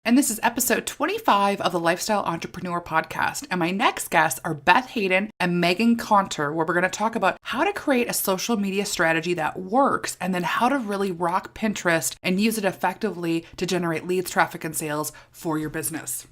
And this is episode 25 of the Lifestyle Entrepreneur Podcast. And my next guests are Beth Hayden and Meghann Conter, where we're going to talk about how to create a social media strategy that works and then how to really rock Pinterest and use it effectively to generate leads, traffic, and sales for your business.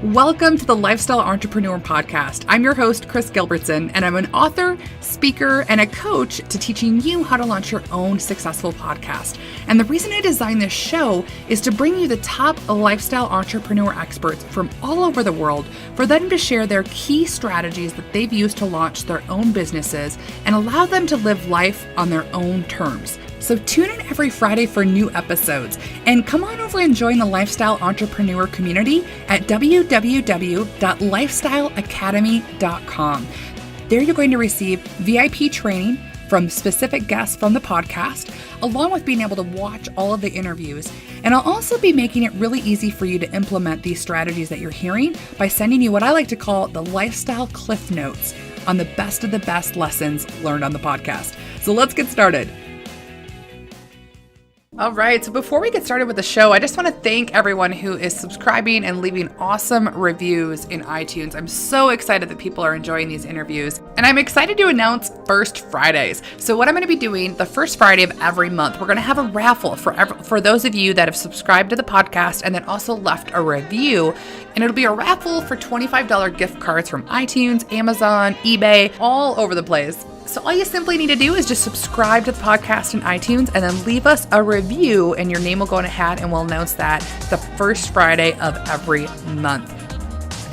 Welcome to the Lifestyle Entrepreneur Podcast. I'm your host, Kris Gilbertson, and I'm an author, speaker, and a coach to teaching you how to launch your own successful podcast. And the reason I designed this show is to bring you the top lifestyle entrepreneur experts from all over the world for them to share their key strategies that they've used to launch their own businesses and allow them to live life on their own terms. So tune in every Friday for new episodes and come on over and join the Lifestyle Entrepreneur community at www.lifestyleacademy.com. There you're going to receive VIP training from specific guests from the podcast, along with being able to watch all of the interviews. And I'll also be making it really easy for you to implement these strategies that you're hearing by sending you what I like to call the Lifestyle Cliff Notes on the best of the best lessons learned on the podcast. So let's get started. All right, so before we get started with the show, I just want to thank everyone who is subscribing and leaving awesome reviews in iTunes. I'm so excited that people are enjoying these interviews, and I'm excited to announce First Fridays. So what I'm going to be doing the first Friday of every month, we're going to have a raffle for those of you that have subscribed to the podcast and then also left a review, and it'll be a raffle for $25 gift cards from iTunes, Amazon, eBay, all over the place. So all you simply need to do is just subscribe to the podcast in iTunes and then leave us a review, and your name will go in a hat, and we'll announce that the first Friday of every month.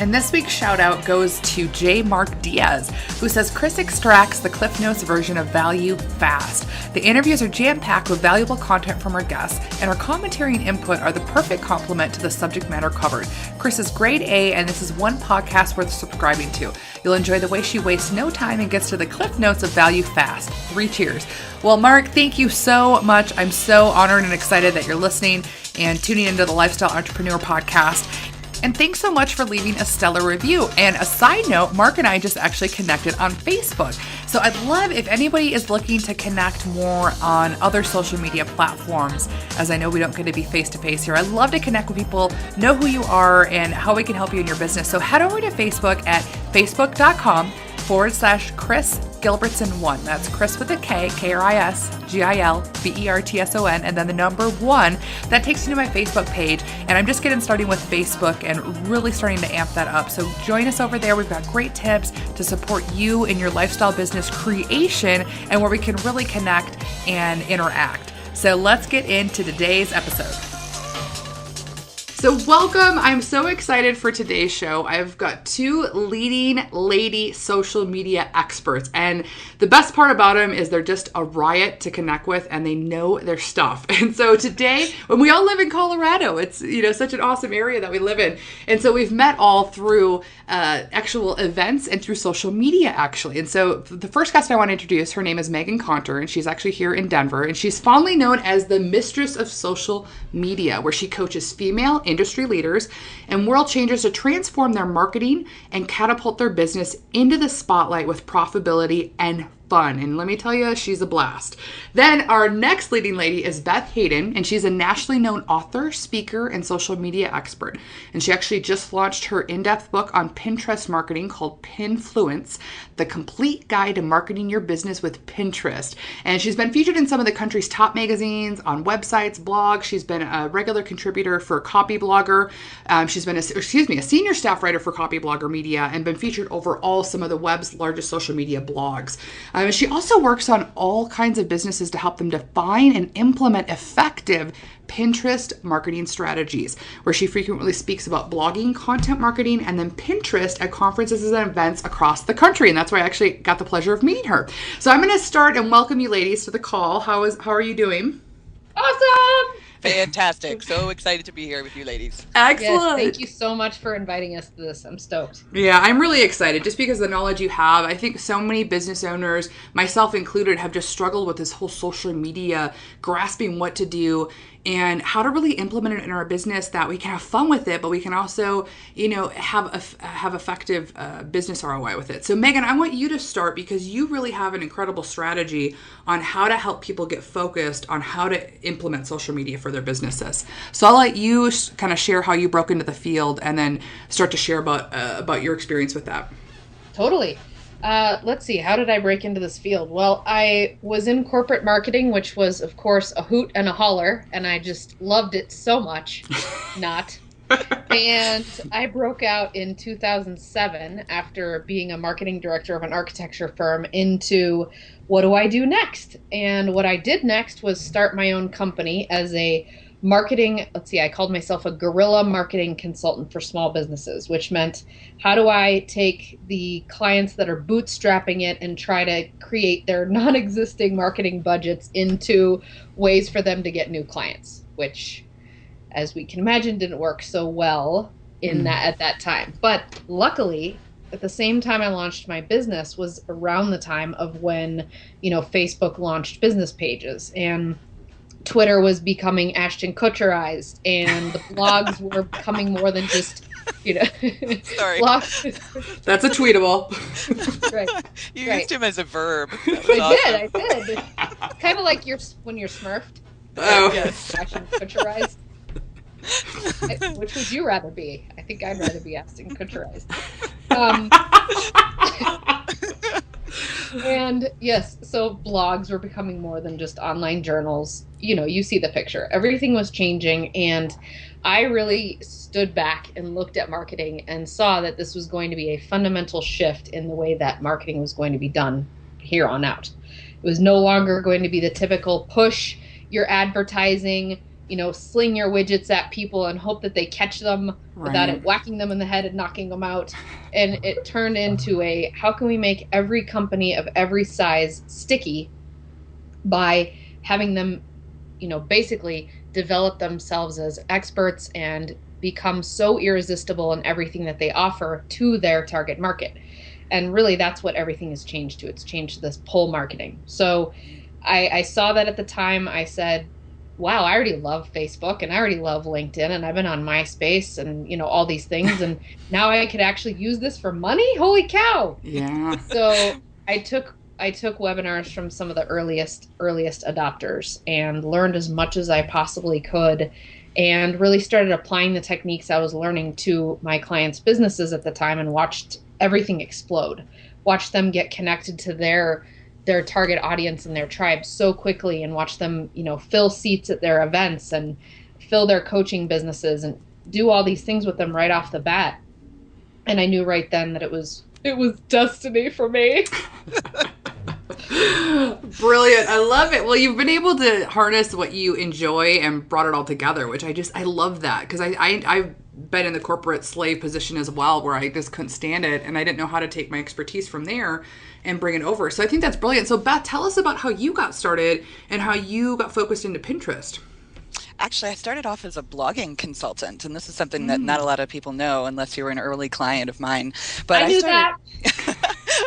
And this week's shout out goes to J. Mark Diaz, who says, Kris extracts the Cliff Notes version of value fast. The interviews are jam-packed with valuable content from our guests, and our commentary and input are the perfect complement to the subject matter covered. Kris is grade A, and this is one podcast worth subscribing to. You'll enjoy the way she wastes no time and gets to the Cliff Notes of value fast. 3 cheers. Well, Mark, thank you so much. I'm so honored and excited that you're listening and tuning into the Lifestyle Entrepreneur Podcast. And thanks so much for leaving a stellar review. And a side note, Mark and I just actually connected on Facebook. So I'd love if anybody is looking to connect more on other social media platforms, as I know we don't get to be face-to-face here. I'd love to connect with people, know who you are, and how we can help you in your business. So head over to Facebook at facebook.com/Kris Gilbertson 1. That's Kris with a K, Kris Gilbertson, and then the number 1. That takes you to my Facebook page. And I'm just getting started with Facebook and really starting to amp that up. So join us over there. We've got great tips to support you in your lifestyle business creation and where we can really connect and interact. So let's get into today's episode. So welcome. I'm so excited for today's show. I've got 2 leading lady social media experts, and the best part about them is they're just a riot to connect with, and they know their stuff. And so today, when we all live in Colorado, it's such an awesome area that we live in, and so we've met all through actual events and through social media, actually. And so the first guest I want to introduce, her name is Meghann Conter, and she's actually here in Denver, and she's fondly known as the mistress of social media, where she coaches female industry leaders and world changers to transform their marketing and catapult their business into the spotlight with profitability and fun. And let me tell you, she's a blast. Then our next leading lady is Beth Hayden, and she's a nationally known author, speaker, and social media expert. And she actually just launched her in-depth book on Pinterest marketing called Pinfluence, the complete guide to marketing your business with Pinterest. And she's been featured in some of the country's top magazines, on websites, blogs. She's been a regular contributor for Copy Blogger. She's been a senior staff writer for Copy Blogger Media and been featured over some of the web's largest social media blogs. She also works on all kinds of businesses to help them define and implement effective Pinterest marketing strategies, where she frequently speaks about blogging, content marketing, and then Pinterest at conferences and events across the country. And that's where I actually got the pleasure of meeting her. So I'm going to start and welcome you ladies to the call. How are you doing? Awesome! Fantastic. So excited to be here with you ladies. Excellent. Yes, thank you so much for inviting us to this. I'm stoked. Yeah, I'm really excited just because of the knowledge you have. I think so many business owners, myself included, have just struggled with this whole social media, grasping what to do. and how to really implement it in our business that we can have fun with it, but we can also, have effective business ROI with it. So Meghann, I want you to start because you really have an incredible strategy on how to help people get focused on how to implement social media for their businesses. So I'll let you kind of share how you broke into the field and then start to share about your experience with that. Totally. Let's see. How did I break into this field? Well, I was in corporate marketing, which was, of course, a hoot and a holler, and I just loved it so much. Not. And I broke out in 2007 after being a marketing director of an architecture firm into what do I do next? And what I did next was start my own company as a marketing, I called myself a guerrilla marketing consultant for small businesses, which meant how do I take the clients that are bootstrapping it and try to create their non-existing marketing budgets into ways for them to get new clients, which, as we can imagine, didn't work so well at that time. But luckily, at the same time I launched my business was around the time of when, Facebook launched business pages and Twitter was becoming Ashton Kutcherized, and the blogs were becoming more than just, Sorry. blogs. That's a tweetable. Right. You used him as a verb. I did. Kind of like when you're smurfed. Oh. Yes. Ashton Kutcherized. Which would you rather be? I think I'd rather be Ashton Kutcherized. And yes, so blogs were becoming more than just online journals. You see the picture. Everything was changing, and I really stood back and looked at marketing and saw that this was going to be a fundamental shift in the way that marketing was going to be done here on out. It was no longer going to be the typical push your advertising, sling your widgets at people and hope that they catch them without it whacking them in the head and knocking them out. And it turned into how can we make every company of every size sticky by having them, basically develop themselves as experts and become so irresistible in everything that they offer to their target market. And really that's what everything has changed to. It's changed to this pull marketing. So I saw that at the time. I said, wow, I already love Facebook and I already love LinkedIn and I've been on MySpace and, all these things. And now I could actually use this for money. Holy cow. Yeah. So I took webinars from some of the earliest adopters and learned as much as I possibly could and really started applying the techniques I was learning to my clients' businesses at the time and watched everything explode. Watched them get connected to their target audience and their tribe so quickly and watch them, fill seats at their events and fill their coaching businesses and do all these things with them right off the bat. And I knew right then that it was destiny for me. Brilliant. I love it. Well, you've been able to harness what you enjoy and brought it all together, which I love that because I've been in the corporate slave position as well where I just couldn't stand it and I didn't know how to take my expertise from there and bring it over. So I think that's brilliant. So Beth, tell us about how you got started and how you got focused into Pinterest. Actually, I started off as a blogging consultant, and this is something that not a lot of people know unless you were an early client of mine. But I knew that.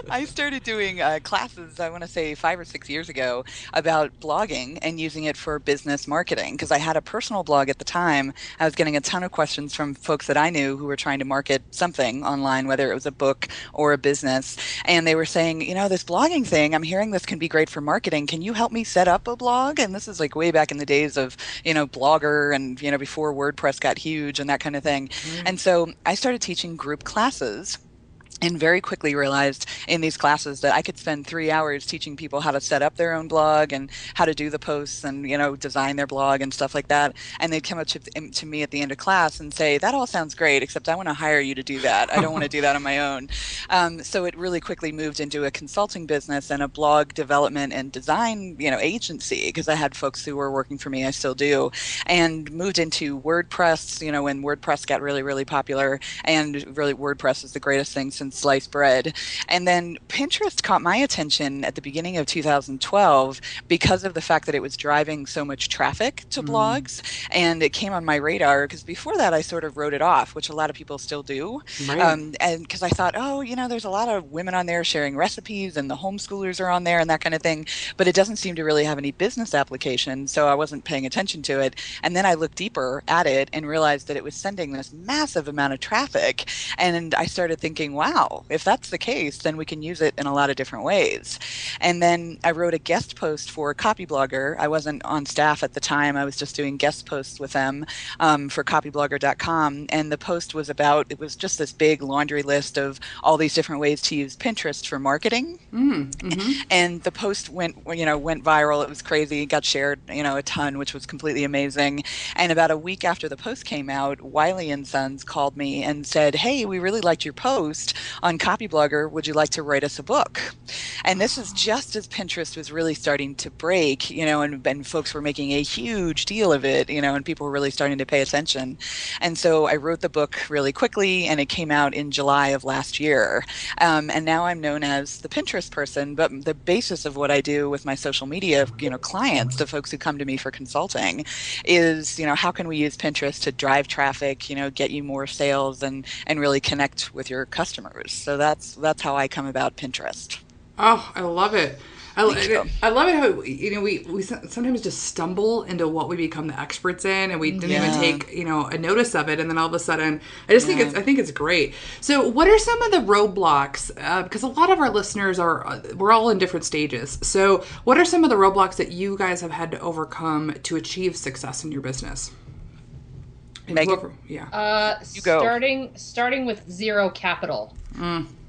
I started doing classes, I want to say 5 or 6 years ago, about blogging and using it for business marketing because I had a personal blog at the time. I was getting a ton of questions from folks that I knew who were trying to market something online, whether it was a book or a business. And they were saying, this blogging thing, I'm hearing this can be great for marketing. Can you help me set up a blog? And this is like way back in the days of, Blogger and, before WordPress got huge and that kind of thing. And so I started teaching group classes. And very quickly realized in these classes that I could spend 3 hours teaching people how to set up their own blog and how to do the posts and, design their blog and stuff like that. And they'd come up to me at the end of class and say, that all sounds great, except I want to hire you to do that. I don't want to do that on my own. So it really quickly moved into a consulting business and a blog development and design, agency, because I had folks who were working for me, I still do, and moved into WordPress, when WordPress got really, really popular. And really WordPress is the greatest thing since and sliced bread. And then Pinterest caught my attention at the beginning of 2012 because of the fact that it was driving so much traffic to blogs. And it came on my radar because before that I sort of wrote it off, which a lot of people still do. Right. And because I thought, oh, there's a lot of women on there sharing recipes and the homeschoolers are on there and that kind of thing. But it doesn't seem to really have any business application. So I wasn't paying attention to it. And then I looked deeper at it and realized that it was sending this massive amount of traffic. And I started thinking, wow, if that's the case, then we can use it in a lot of different ways. And then I wrote a guest post for Copyblogger. I wasn't on staff at the time. I was just doing guest posts with them for copyblogger.com. And the post was it was just this big laundry list of all these different ways to use Pinterest for marketing. And the post went viral. It was crazy. It got shared, a ton, which was completely amazing. And about a week after the post came out, Wiley and Sons called me and said, hey, we really liked your post on Copyblogger. Would you like to write us a book? And this is just as Pinterest was really starting to break, and folks were making a huge deal of it, and people were really starting to pay attention. And so I wrote the book really quickly, and it came out in July of last year. And now I'm known as the Pinterest person, but the basis of what I do with my social media, clients, the folks who come to me for consulting, is, how can we use Pinterest to drive traffic, get you more sales and really connect with your customers. So that's how I come about Pinterest. Oh, I love it. I love it how we sometimes just stumble into what we become the experts in, and we didn't even take a notice of it, and then all of a sudden, I think it's great. So, what are some of the roadblocks? Because a lot of our listeners we're all in different stages. So, what are some of the roadblocks that you guys have had to overcome to achieve success in your business? Meghann? You go. Starting with zero capital.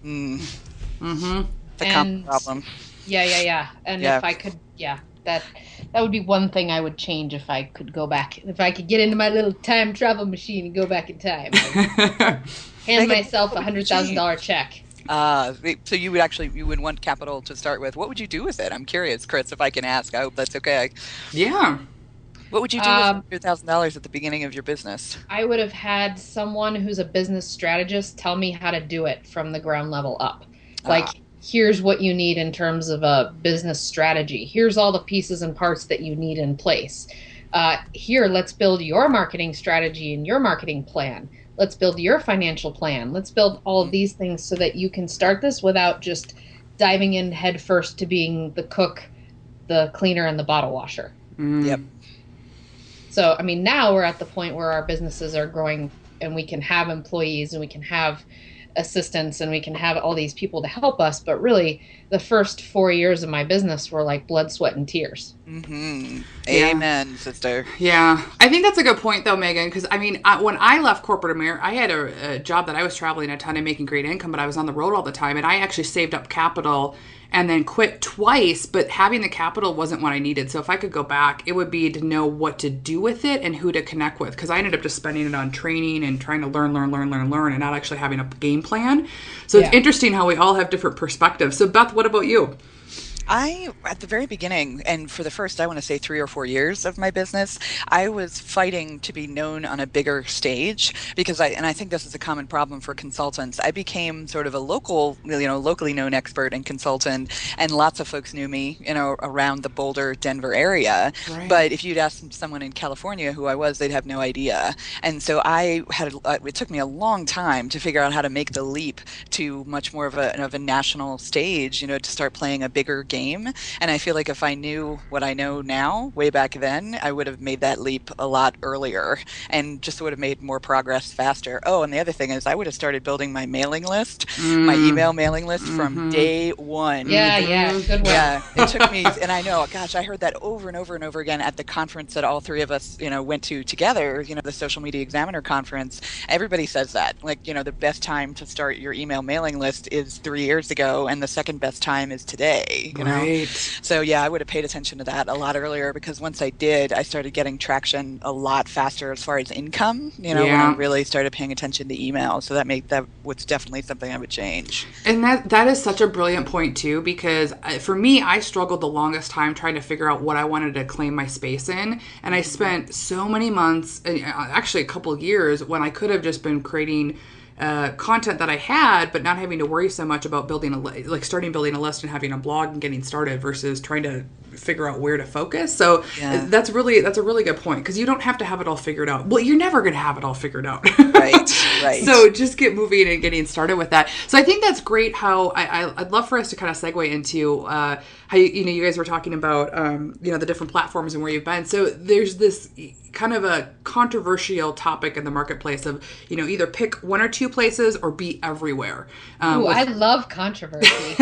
It's a common problem. Yeah. And if I could, that would be one thing I would change if I could go back. If I could get into my little time travel machine and go back in time. Hand myself a $100,000 check. So you would want capital to start with. What would you do with it? I'm curious, Kris, if I can ask. I hope that's okay. Yeah. What would you do with $100,000 at the beginning of your business? I would have had someone who's a business strategist tell me how to do it from the ground level up. Here's what you need in terms of a business strategy. Here's all the pieces and parts that you need in place. Here, let's build your marketing strategy and your marketing plan. Let's build your financial plan. Let's build all of these things so that you can start this without just diving in head first to being the cook, the cleaner, and the bottle washer. Yep. So, now we're at the point where our businesses are growing and we can have employees and we can have assistants and we can have all these people to help us. But really, the first 4 years of my business were like blood, sweat, and tears. Amen, sister. Yeah. I think that's a good point, though, Meghann, because, when I left corporate America, I had a job that I was traveling a ton and making great income, but I was on the road all the time, and I actually saved up capital and then quit twice, but having the capital wasn't what I needed. So if I could go back, it would be to know what to do with it and who to connect with, because I ended up just spending it on training and trying to learn, and not actually having a game plan. So It's interesting how we all have different perspectives. So Beth, what about you? At the very beginning, and for the first, I want to say 3 or 4 years of my business, I was fighting to be known on a bigger stage because I think this is a common problem for consultants. I became sort of a locally known expert and consultant, and lots of folks knew me, around the Boulder, Denver area. Right. But if you'd ask someone in California who I was, they'd have no idea. And so it took me a long time to figure out how to make the leap to much more of a national stage, to start playing a bigger game. And I feel like if I knew what I know now way back then, I would have made that leap a lot earlier and just would have made more progress faster. Oh, and the other thing is I would have started building my mailing list, my email mailing list from day one. Yeah, good one. Yeah, it took me, and I know, gosh, I heard that over and over and over again at the conference that all three of us, went to together, the Social Media Examiner conference. Everybody says that, the best time to start your email mailing list is 3 years ago, and the second best time is today. Right. So yeah, I would have paid attention to that a lot earlier, because once I did, I started getting traction a lot faster as far as income, when I really started paying attention to email. So that was definitely something I would change. And that is such a brilliant point too, because for me, I struggled the longest time trying to figure out what I wanted to claim my space in. And I spent so many months, actually a couple of years, when I could have just been creating content that I had, but not having to worry so much about building building a list and having a blog and getting started versus trying to figure out where to focus. So that's a really good point, because you don't have to have it all figured out. Well, you're never going to have it all figured out. Right. So just get moving and getting started with that. So I think that's great. How I'd love for us to kind of segue into how you guys were talking about the different platforms and where you've been. So there's this kind of a controversial topic in the marketplace of either pick one or two places or be everywhere. I love controversy.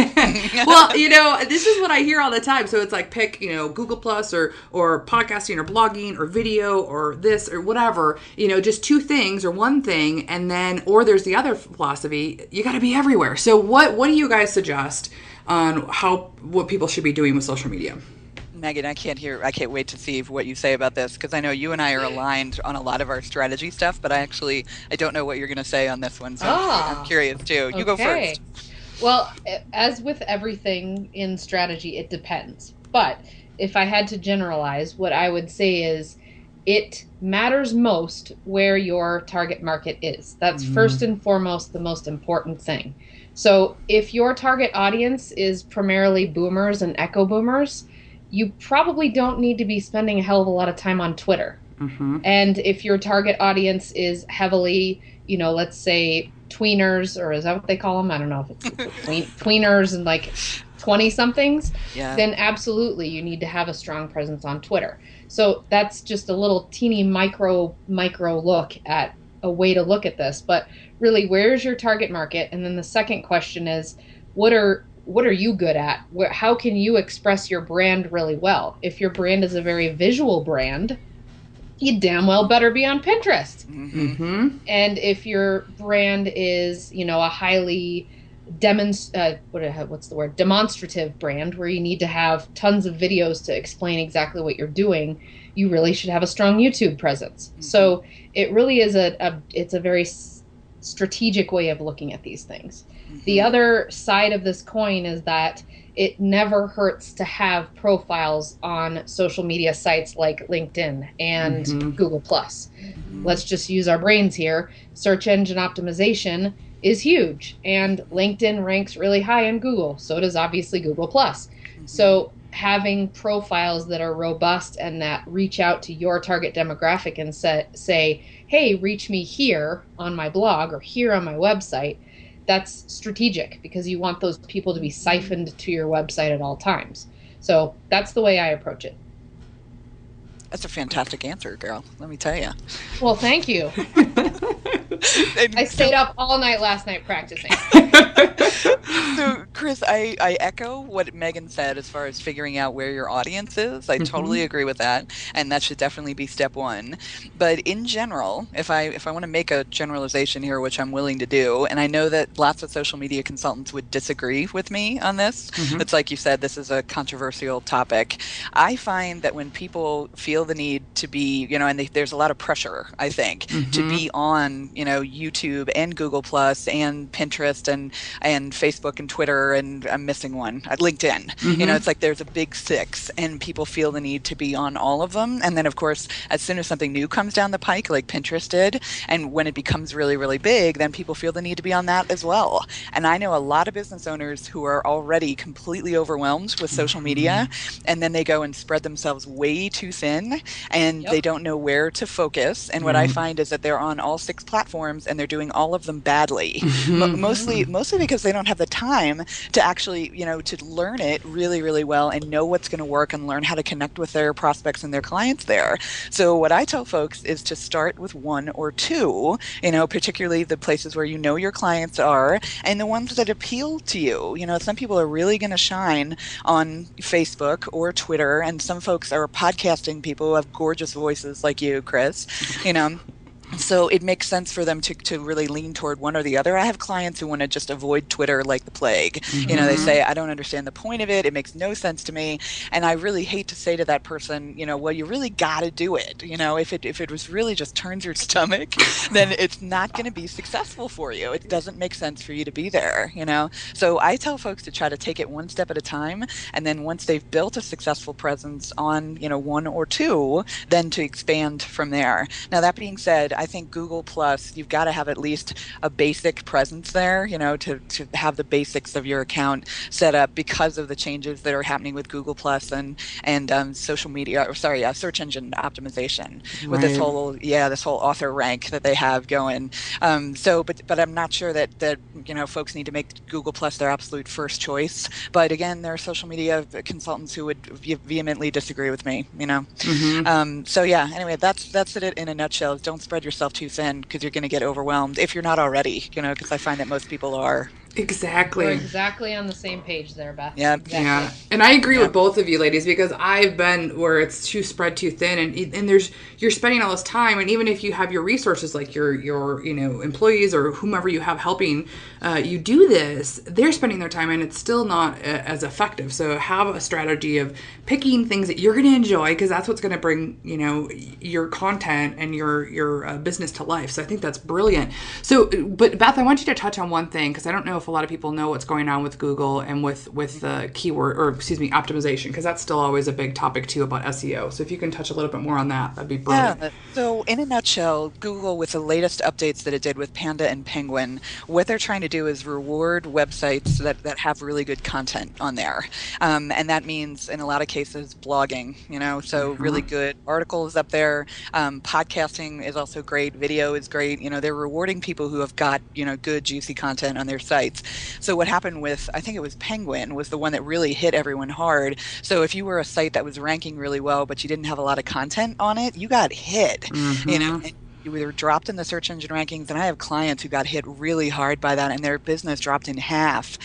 Well, this is what I hear all the time. So it's like pick Google Plus or podcasting or blogging or video or this or whatever, just two things or one thing, and then or there's the other philosophy, you got to be everywhere. So what do you guys suggest on what people should be doing with social media? Meghann, I can't wait to see what you say about this, because I know you and I are aligned on a lot of our strategy stuff, but I don't know what you're going to say on this one, so I'm curious too. You go first. Well, as with everything in strategy, it depends. But if I had to generalize, what I would say is it matters most where your target market is. That's first and foremost the most important thing. So if your target audience is primarily boomers and echo boomers, you probably don't need to be spending a hell of a lot of time on Twitter. And if your target audience is heavily, let's say tweeners, or is that what they call them? I don't know if it's tweeners and like 20-somethings, then absolutely you need to have a strong presence on Twitter. So that's just a little teeny micro look at a way to look at this. But really, where's your target market? And then the second question is, what are you good at? How can you express your brand really well? If your brand is a very visual brand, you damn well better be on Pinterest. And if your brand is, a highly demonstrative brand where you need to have tons of videos to explain exactly what you're doing, you really should have a strong YouTube presence. So it really is it's a very strategic way of looking at these things. The other side of this coin is that it never hurts to have profiles on social media sites like LinkedIn and Google+. Let's just use our brains here. Search engine optimization is huge, and LinkedIn ranks really high in Google. So does obviously Google+. So having profiles that are robust and that reach out to your target demographic and say, hey, reach me here on my blog or here on my website, that's strategic, because you want those people to be siphoned to your website at all times. So that's the way I approach it. That's a fantastic answer, girl. Let me tell you. Well, thank you. I stayed up all night last night practicing. So, Kris, I echo what Meghann said as far as figuring out where your audience is. I totally agree with that, and that should definitely be step one. But in general, if I want to make a generalization here, which I'm willing to do, and I know that lots of social media consultants would disagree with me on this. It's like you said, this is a controversial topic. I find that when people feel the need to be, and there's a lot of pressure, I think, to be on, YouTube and Google Plus and Pinterest and Facebook and Twitter, and I'm missing one, LinkedIn. It's like there's a big six, and people feel the need to be on all of them. And then, of course, as soon as something new comes down the pike, like Pinterest did, and when it becomes really, really big, then people feel the need to be on that as well. And I know a lot of business owners who are already completely overwhelmed with social media, and then they go and spread themselves way too thin, and they don't know where to focus. And what I find is that they're on all six platforms, and they're doing all of them badly, mostly because they don't have the time to actually, to learn it really, really well and know what's going to work and learn how to connect with their prospects and their clients there. So what I tell folks is to start with one or two, particularly the places where your clients are and the ones that appeal to you. Some people are really going to shine on Facebook or Twitter, and some folks are podcasting people who have gorgeous voices like you, Kris, So it makes sense for them to really lean toward one or the other. I have clients who want to just avoid Twitter like the plague. They say, I don't understand the point of it. It makes no sense to me. And I really hate to say to that person, well, you really got to do it. If it was really just turns your stomach, then it's not going to be successful for you. It doesn't make sense for you to be there, So I tell folks to try to take it one step at a time. And then once they've built a successful presence on, one or two, then to expand from there. Now, that being said, I think Google Plus, you've got to have at least a basic presence there, to have the basics of your account set up because of the changes that are happening with Google Plus and social media, or sorry, search engine optimization with this Right. whole author rank that they have going. But I'm not sure that folks need to make Google Plus their absolute first choice. But again, there are social media consultants who would vehemently disagree with me. So yeah. Anyway, that's it in a nutshell. Don't spread yourself too thin because you're going to get overwhelmed if you're not already. Because I find that most people are. Exactly. We're exactly on the same page there, Beth. Yeah. Exactly. Yeah. And I agree with both of you ladies, because I've been where it's too spread too thin, and you're spending all this time, and even if you have your resources like your employees or whomever you have helping you do this, they're spending their time and it's still not as effective. So have a strategy of picking things that you're going to enjoy, because that's what's going to bring your content and your business to life. So I think that's brilliant. So, but Beth, I want you to touch on one thing, because I don't know if a lot of people know what's going on with Google and with the keyword, or optimization, because that's still always a big topic too about SEO. So if you can touch a little bit more on that, that'd be brilliant. Yeah. So in a nutshell, Google, with the latest updates that it did with Panda and Penguin, what they're trying to do is reward websites that have really good content on there. And that means in a lot of cases blogging, so really good articles up there. Podcasting is also great. Video is great. They're rewarding people who have got, good juicy content on their sites. So what happened with, I think it was Penguin, was the one that really hit everyone hard. So if you were a site that was ranking really well, but you didn't have a lot of content on it, you got hit, and you were dropped in the search engine rankings. And I have clients who got hit really hard by that, and their business dropped in half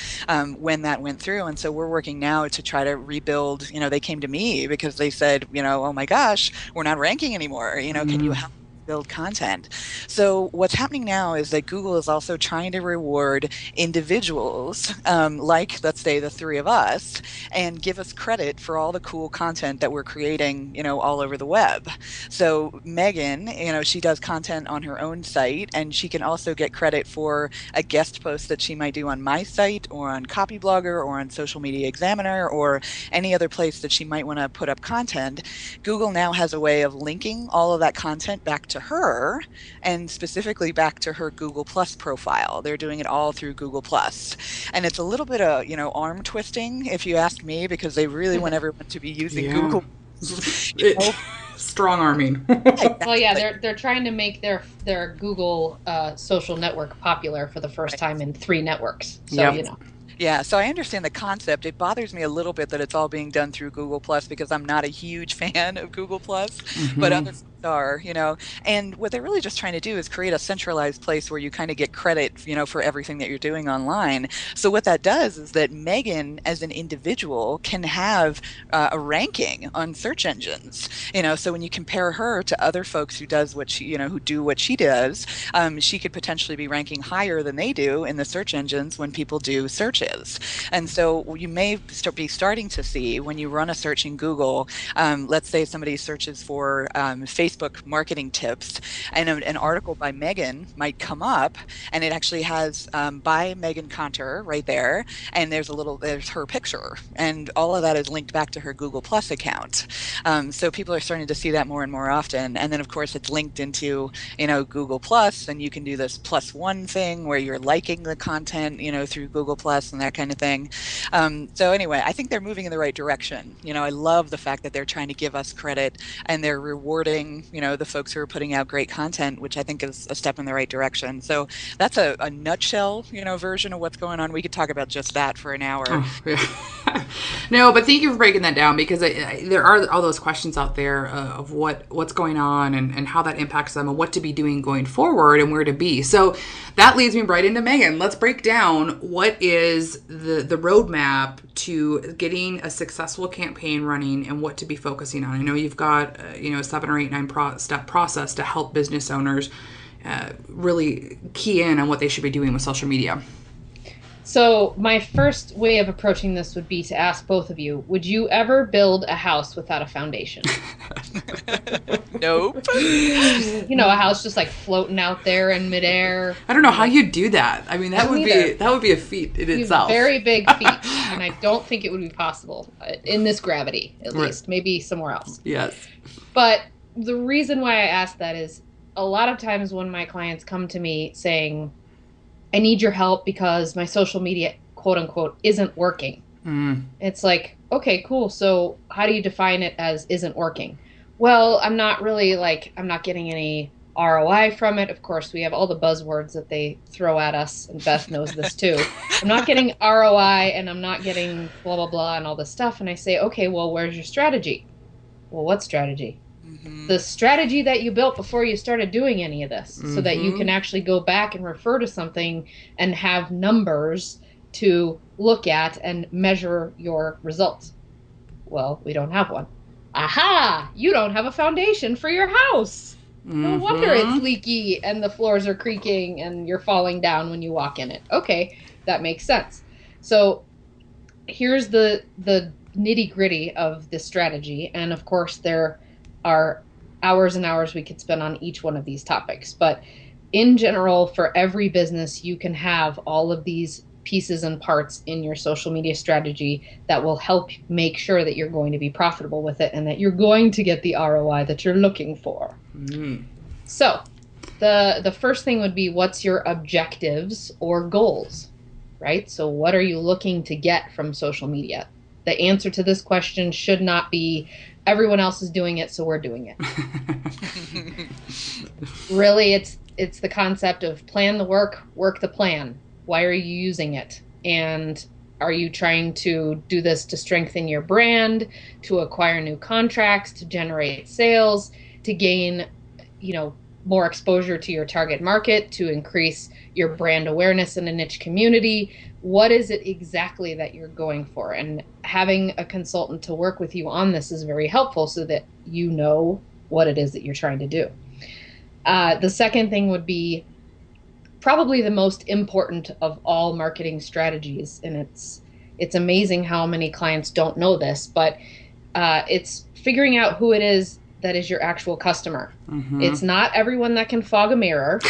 when that went through. And so we're working now to try to rebuild. They came to me because they said, oh my gosh, we're not ranking anymore. Can you help build content? So what's happening now is that Google is also trying to reward individuals, like, let's say, the three of us, and give us credit for all the cool content that we're creating, all over the web. So Meghann, she does content on her own site, and she can also get credit for a guest post that she might do on my site or on Copyblogger or on Social Media Examiner or any other place that she might want to put up content. Google now has a way of linking all of that content back to her, and specifically back to her Google Plus profile. They're doing it all through Google Plus. And it's a little bit of, arm twisting, if you ask me, because they really want everyone to be using Google. Strong arming. Well, yeah, they're trying to make their Google social network popular for the first time in 3 networks. So, Yeah, so I understand the concept. It bothers me a little bit that it's all being done through Google Plus, because I'm not a huge fan of Google Plus, but others are, and what they're really just trying to do is create a centralized place where you kind of get credit, for everything that you're doing online. So what that does is that Meghann, as an individual, can have a ranking on search engines, so when you compare her to other folks who does what she, who do what she does, she could potentially be ranking higher than they do in the search engines when people do searches. And so you may be starting to see, when you run a search in Google, let's say somebody searches for Facebook marketing tips, and an article by Meghann might come up, and it actually has by Meghann Conter right there, and there's her picture, and all of that is linked back to her Google Plus account. So people are starting to see that more and more often. And then of course it's linked into Google Plus, and you can do this +1 thing where you're liking the content through Google Plus and that kind of thing. So anyway, I think they're moving in the right direction. I love the fact that they're trying to give us credit, and they're rewarding the folks who are putting out great content, which I think is a step in the right direction. So that's a nutshell version of what's going on. We could talk about just that for an hour. Oh, yeah. No, but thank you for breaking that down, because there are all those questions out there of what's going on and how that impacts them and what to be doing going forward and where to be. So that leads me right into Meghann. Let's break down what is the roadmap to getting a successful campaign running and what to be focusing on. I know you've got a 7 or 8, 9 step process to help business owners really key in on what they should be doing with social media. So my first way of approaching this would be to ask both of you, would you ever build a house without a foundation? Nope. A house just like floating out there in midair. I don't know how you do that. I mean, that would be a feat in itself. Very big feat, and I don't think it would be possible in this gravity, at least. Maybe somewhere else. Yes. But the reason why I asked that is a lot of times when my clients come to me saying, I need your help because my social media, quote unquote, isn't working. It's like, okay, cool. So how do you define it as isn't working? Well, I'm not getting any ROI from it. Of course, we have all the buzzwords that they throw at us, and Beth knows this too. I'm not getting ROI, and I'm not getting blah, blah, blah, and all this stuff. And I say, okay, well, where's your strategy? Well, what strategy? The strategy that you built before you started doing any of this, so that you can actually go back and refer to something and have numbers to look at and measure your results. Well, we don't have one. Aha! You don't have a foundation for your house. No wonder it's leaky and the floors are creaking and you're falling down when you walk in it. Okay, that makes sense. So here's the nitty-gritty of this strategy. And of course, there are hours and hours we could spend on each one of these topics. But in general, for every business, you can have all of these pieces and parts in your social media strategy that will help make sure that you're going to be profitable with it and that you're going to get the ROI that you're looking for. So the first thing would be, what's your objectives or goals, right? So what are you looking to get from social media? The answer to this question should not be everyone else is doing it, so we're doing it. Really, it's the concept of plan the work, work the plan. Why are you using it? And are you trying to do this to strengthen your brand, to acquire new contracts, to generate sales, to gain, more exposure to your target market, to increase your brand awareness in a niche community? What is it exactly that you're going for? And having a consultant to work with you on this is very helpful so that you know what it is that you're trying to do. The second thing would be probably the most important of all marketing strategies, and it's amazing how many clients don't know this, but it's figuring out who it is that is your actual customer. It's not everyone that can fog a mirror.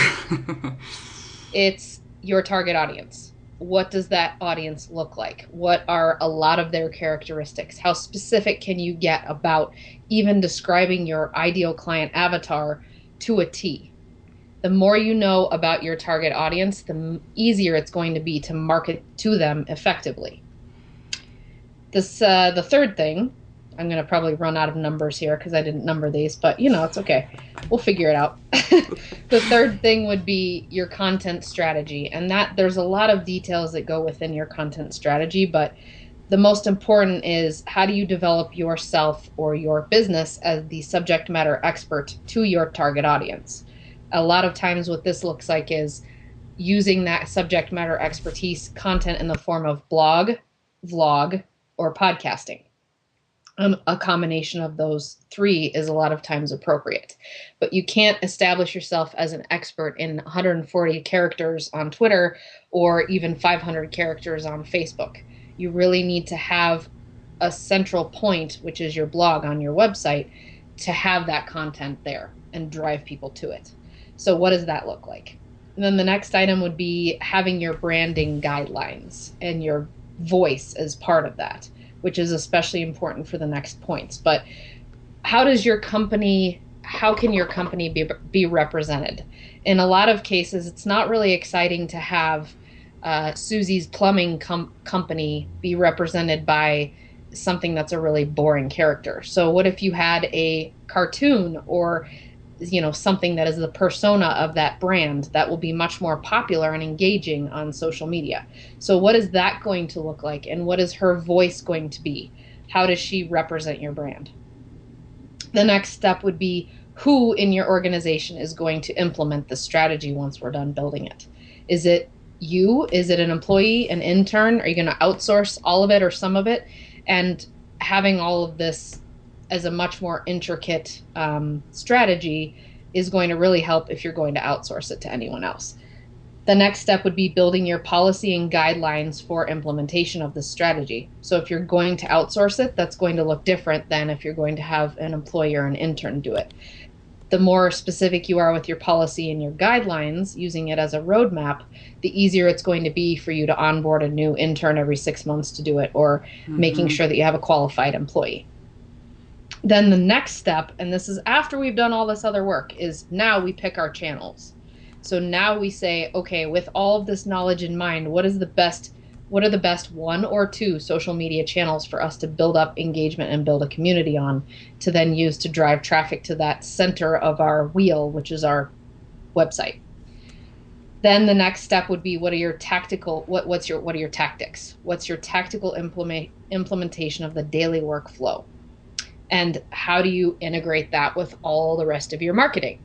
It's your target audience. What does that audience look like? What are a lot of their characteristics? How specific can you get about even describing your ideal client avatar to a T? The more you know about your target audience, the easier it's going to be to market to them effectively. The third thing, I'm going to probably run out of numbers here because I didn't number these, but it's okay. We'll figure it out. The third thing would be your content strategy, and that there's a lot of details that go within your content strategy, but the most important is, how do you develop yourself or your business as the subject matter expert to your target audience? A lot of times what this looks like is using that subject matter expertise content in the form of blog, vlog, or podcasting. A combination of those three is a lot of times appropriate. But you can't establish yourself as an expert in 140 characters on Twitter or even 500 characters on Facebook. You really need to have a central point, which is your blog on your website, to have that content there and drive people to it. So what does that look like? And then the next item would be having your branding guidelines and your voice as part of that, which is especially important for the next points. But how can your company be represented? In a lot of cases, it's not really exciting to have Susie's plumbing company be represented by something that's a really boring character. So what if you had a cartoon or something that is the persona of that brand that will be much more popular and engaging on social media? So what is that going to look like, and what is her voice going to be? How does she represent your brand? The next step would be, who in your organization is going to implement the strategy once we're done building it? Is it you? Is it an employee, an intern? Are you going to outsource all of it or some of it? And having all of this as a much more intricate strategy is going to really help if you're going to outsource it to anyone else. The next step would be building your policy and guidelines for implementation of this strategy. So if you're going to outsource it, that's going to look different than if you're going to have an employee or an intern do it. The more specific you are with your policy and your guidelines, using it as a roadmap, the easier it's going to be for you to onboard a new intern every 6 months to do it, or making sure that you have a qualified employee. Then the next step, and this is after we've done all this other work, is now we pick our channels. So now we say, okay, with all of this knowledge in mind, what are the best 1 or 2 social media channels for us to build up engagement and build a community on, to then use to drive traffic to that center of our wheel, which is our website. Then the next step would be, what are your tactics? What's your tactical implementation of the daily workflow? And how do you integrate that with all the rest of your marketing,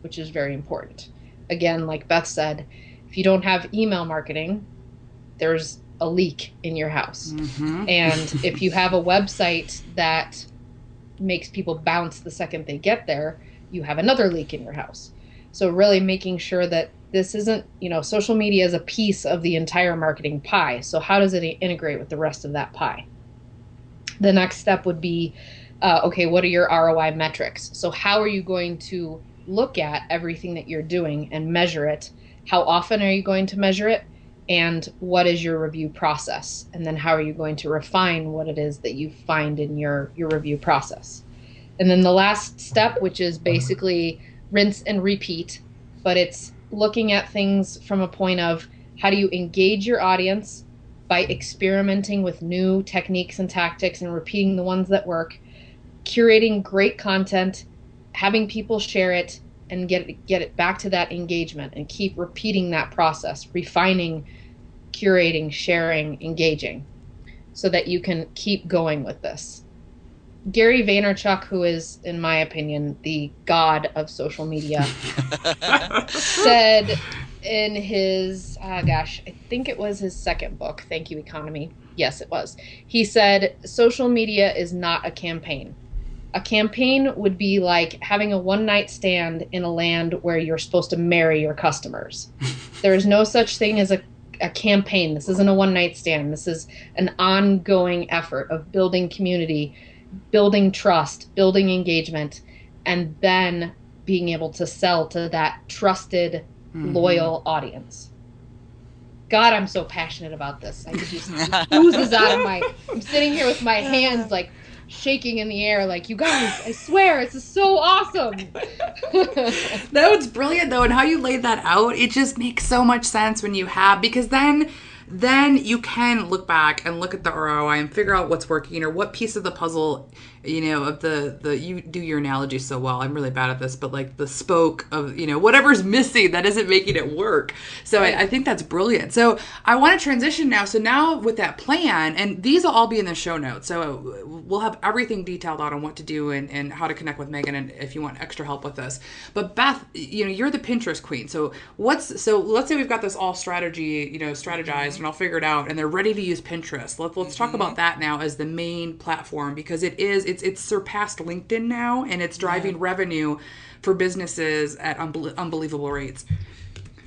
which is very important. Again, like Beth said, if you don't have email marketing, there's a leak in your house. Mm-hmm. And if you have a website that makes people bounce the second they get there, you have another leak in your house. So really making sure that this isn't, social media is a piece of the entire marketing pie. So how does it integrate with the rest of that pie? The next step would be, okay, what are your ROI metrics? So how are you going to look at everything that you're doing and measure it? How often are you going to measure it? And what is your review process? And then how are you going to refine what it is that you find in your review process? And then the last step, which is basically rinse and repeat, but it's looking at things from a point of, how do you engage your audience by experimenting with new techniques and tactics and repeating the ones that work, curating great content, having people share it, and get it back to that engagement, and keep repeating that process, refining, curating, sharing, engaging, so that you can keep going with this. Gary Vaynerchuk, who is, in my opinion, the god of social media, said in his, I think it was his second book, Thank You Economy. Yes, it was. He said, social media is not a campaign. A campaign would be like having a one-night stand in a land where you're supposed to marry your customers. There is no such thing as a campaign. This isn't a one-night stand. This is an ongoing effort of building community, building trust, building engagement, and then being able to sell to that trusted, loyal audience. God, I'm so passionate about this. I could just oozes out of I'm sitting here with my hands like shaking in the air, like, you guys, I swear, this is so awesome. No, it's brilliant though, and how you laid that out, it just makes so much sense when you have, because then you can look back and look at the ROI and figure out what's working, or what piece of the puzzle, of the you do your analogy so well. I'm really bad at this, but like the spoke of, whatever's missing that isn't making it work. So right. I think that's brilliant. So I want to transition now. So now with that plan, and these will all be in the show notes. So we'll have everything detailed out on what to do and how to connect with Meghann, and if you want extra help with this. But Beth, you're the Pinterest queen. So let's say we've got this all strategized, and I'll figure it out, and they're ready to use Pinterest. Let's talk about that now as the main platform, because it's surpassed LinkedIn now, and it's driving revenue for businesses at unbelievable rates.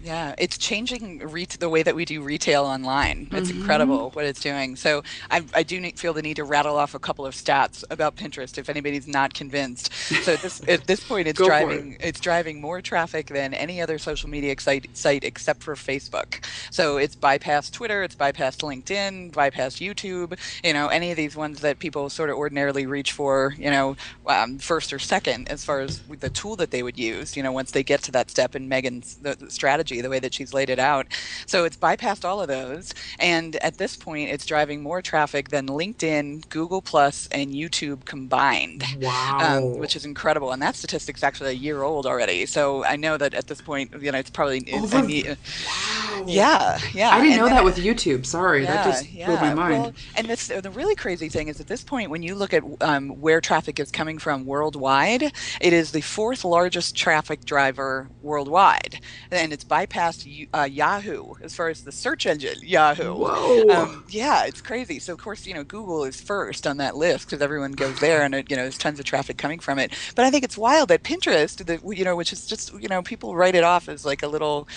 Yeah, it's changing the way that we do retail online. It's incredible what it's doing. So I do feel the need to rattle off a couple of stats about Pinterest if anybody's not convinced. So at this point, it's driving more traffic than any other social media site except for Facebook. So it's bypassed Twitter, it's bypassed LinkedIn, bypassed YouTube. Any of these ones that people sort of ordinarily reach for, first or second as far as the tool that they would use. Once they get to that step in Meghann's the strategy, the way that she's laid it out. So it's bypassed all of those. And at this point, it's driving more traffic than LinkedIn, Google Plus, and YouTube combined. Wow. Which is incredible. And that statistic's actually a year old already. So I know that at this point, it's probably... Wow. Yeah. I didn't know that with YouTube. Sorry. That just blew my mind. Well, and the really crazy thing is, at this point, when you look at where traffic is coming from worldwide, it is the 4th largest traffic driver worldwide. And it's bypassed Yahoo as far as the search engine, Yahoo. Whoa. It's crazy. So of course, Google is first on that list because everyone goes there, and there's tons of traffic coming from it. But I think it's wild that Pinterest, which is just, people write it off as like a little,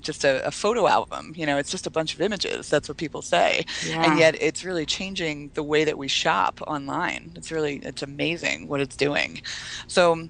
just a photo album. It's just a bunch of images. That's what people say. Yeah. And yet it's really changing the way that we shop online. It's amazing what it's doing. So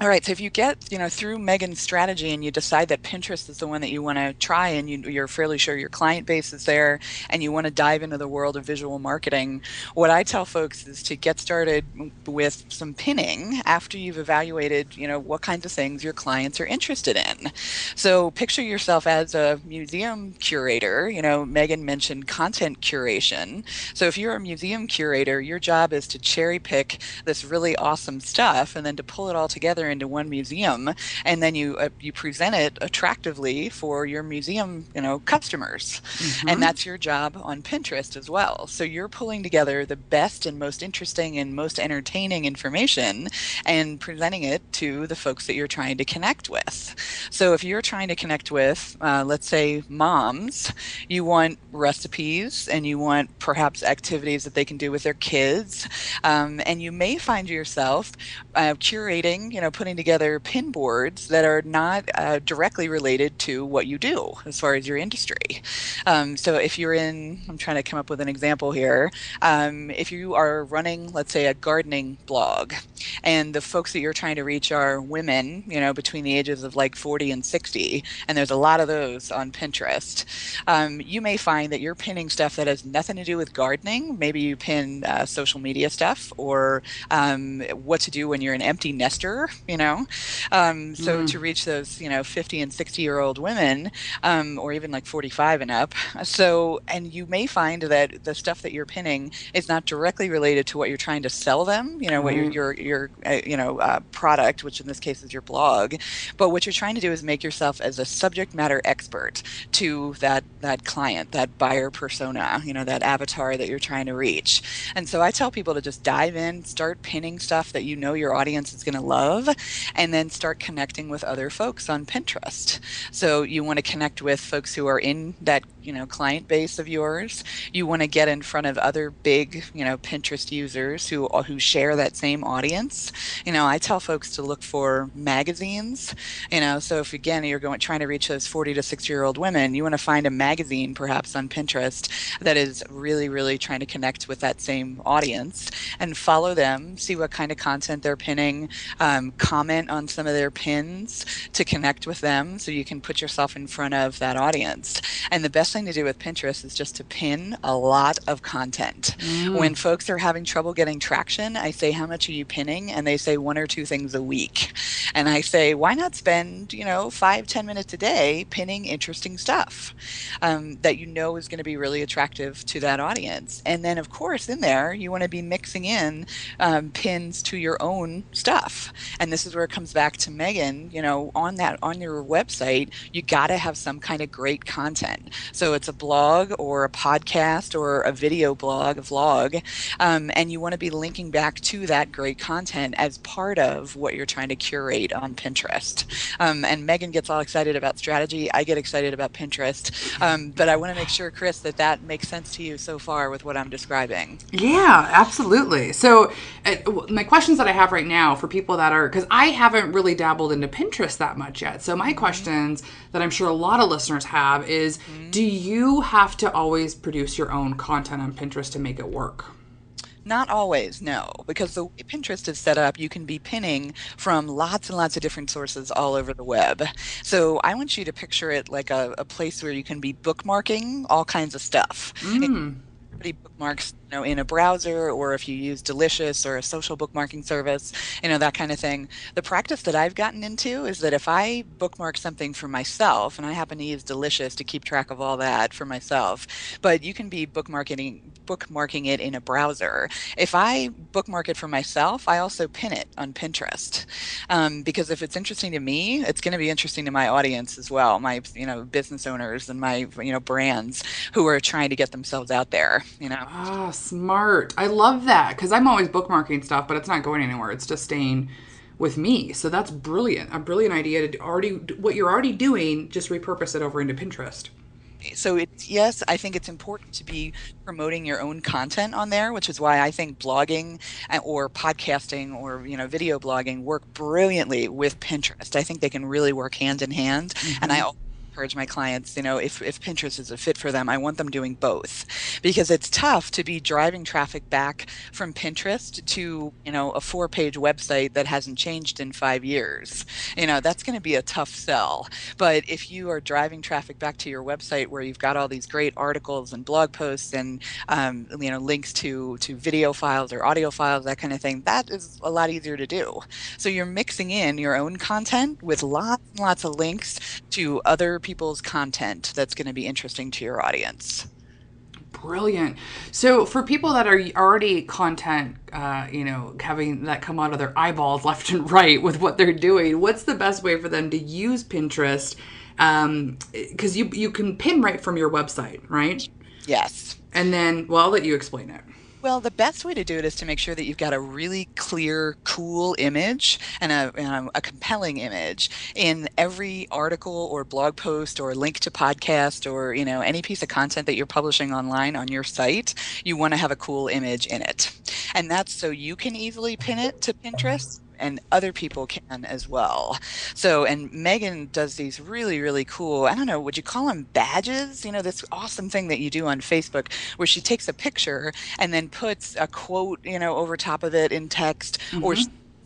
All right, so if you get, through Megan's strategy and you decide that Pinterest is the one that you want to try and you're fairly sure your client base is there and you want to dive into the world of visual marketing, what I tell folks is to get started with some pinning after you've evaluated, what kinds of things your clients are interested in. So picture yourself as a museum curator. Meghann mentioned content curation. So if you're a museum curator, your job is to cherry pick this really awesome stuff and then to pull it all together into one museum, and then you present it attractively for your museum customers. And that's your job on Pinterest as well. So you're pulling together the best and most interesting and most entertaining information and presenting it to the folks that you're trying to connect with. So if you're trying to connect with let's say moms, you want recipes and you want perhaps activities that they can do with their kids, and you may find yourself curating, putting together pin boards that are not directly related to what you do as far as your industry. So if you're I'm trying to come up with an example here. If you are running, let's say, a gardening blog, and the folks that you're trying to reach are women, between the ages of like 40 and 60, and there's a lot of those on Pinterest, you may find that you're pinning stuff that has nothing to do with gardening. Maybe you pin social media stuff or what to do when you're an empty nester, so to reach those, 50 and 60-year-old women, or even like 45 and up. So, and you may find that the stuff that you're pinning is not directly related to what you're trying to sell them, what your product, which in this case is your blog, but what you're trying to do is make yourself as a subject matter expert to that client, that buyer persona, that avatar that you're trying to reach. And so I tell people to just dive in, start pinning stuff that your audience is going to love, and then start connecting with other folks on Pinterest. So you want to connect with folks who are in that client base of yours. You want to get in front of other big Pinterest users who share that same audience. I tell folks to look for magazines. So if again you're trying to reach those 40 to 60-year-old women, you want to find a magazine perhaps on Pinterest that is really, really trying to connect with that same audience, and follow them, see what kind of content they're pinning, comment on some of their pins to connect with them so you can put yourself in front of that audience. And the best thing to do with Pinterest is just to pin a lot of content. When folks are having trouble getting traction, I say, how much are you pinning? And they say 1 or 2 things a week. And I say, why not spend 5-10 minutes a day pinning interesting stuff that is going to be really attractive to that audience. And then of course in there you want to be mixing in pins to your own stuff. And this is where it comes back to Meghann, on your website, you got to have some kind of great content. So it's a blog or a podcast or a video blog, a vlog, and you want to be linking back to that great content as part of what you're trying to curate on Pinterest. And Meghann gets all excited about strategy. I get excited about Pinterest. But I want to make sure, Kris, that makes sense to you so far with what I'm describing. Yeah, absolutely. So my questions that I have right now for people that are, because I haven't really dabbled into Pinterest that much yet. So my questions that I'm sure a lot of listeners have is, do you have to always produce your own content on Pinterest to make it work? Not always, no, because the way Pinterest is set up, you can be pinning from lots and lots of different sources all over the web. So I want you to picture it like a place where you can be bookmarking all kinds of stuff. Bookmarks, in a browser, or if you use Delicious or a social bookmarking service, that kind of thing. The practice that I've gotten into is that if I bookmark something for myself, and I happen to use Delicious to keep track of all that for myself, but you can be bookmarking it in a browser. If I bookmark it for myself, I also pin it on Pinterest, because if it's interesting to me, it's going to be interesting to my audience as well, my business owners and my brands who are trying to get themselves out there. Ah, smart. I love that, because I'm always bookmarking stuff, but it's not going anywhere. It's just staying with me. So that's brilliant. A brilliant idea to what you're already doing, just repurpose it over into Pinterest. So yes, I think it's important to be promoting your own content on there, which is why I think blogging or podcasting or video blogging work brilliantly with Pinterest. I think they can really work hand in hand. And I encourage my clients, if Pinterest is a fit for them, I want them doing both, because it's tough to be driving traffic back from Pinterest to, a 4-page website that hasn't changed in 5 years. That's going to be a tough sell. But if you are driving traffic back to your website where you've got all these great articles and blog posts and, links to video files or audio files, that kind of thing, that is a lot easier to do. So you're mixing in your own content with lots and lots of links to other people's content that's going to be interesting to your audience. Brilliant. So for people that are already content, having that come out of their eyeballs left and right with what they're doing, what's the best way for them to use Pinterest? Because you can pin right from your website, right? Yes. And then, well, I'll let you explain it. Well, the best way to do it is to make sure that you've got a really clear, cool image and a compelling image in every article or blog post or link to podcast or, any piece of content that you're publishing online on your site. You want to have a cool image in it. And that's so you can easily pin it to Pinterest, and other people can as well. So, and Meghann does these really, really cool, I don't know, would you call them badges? This awesome thing that you do on Facebook where she takes a picture and then puts a quote, over top of it in text, or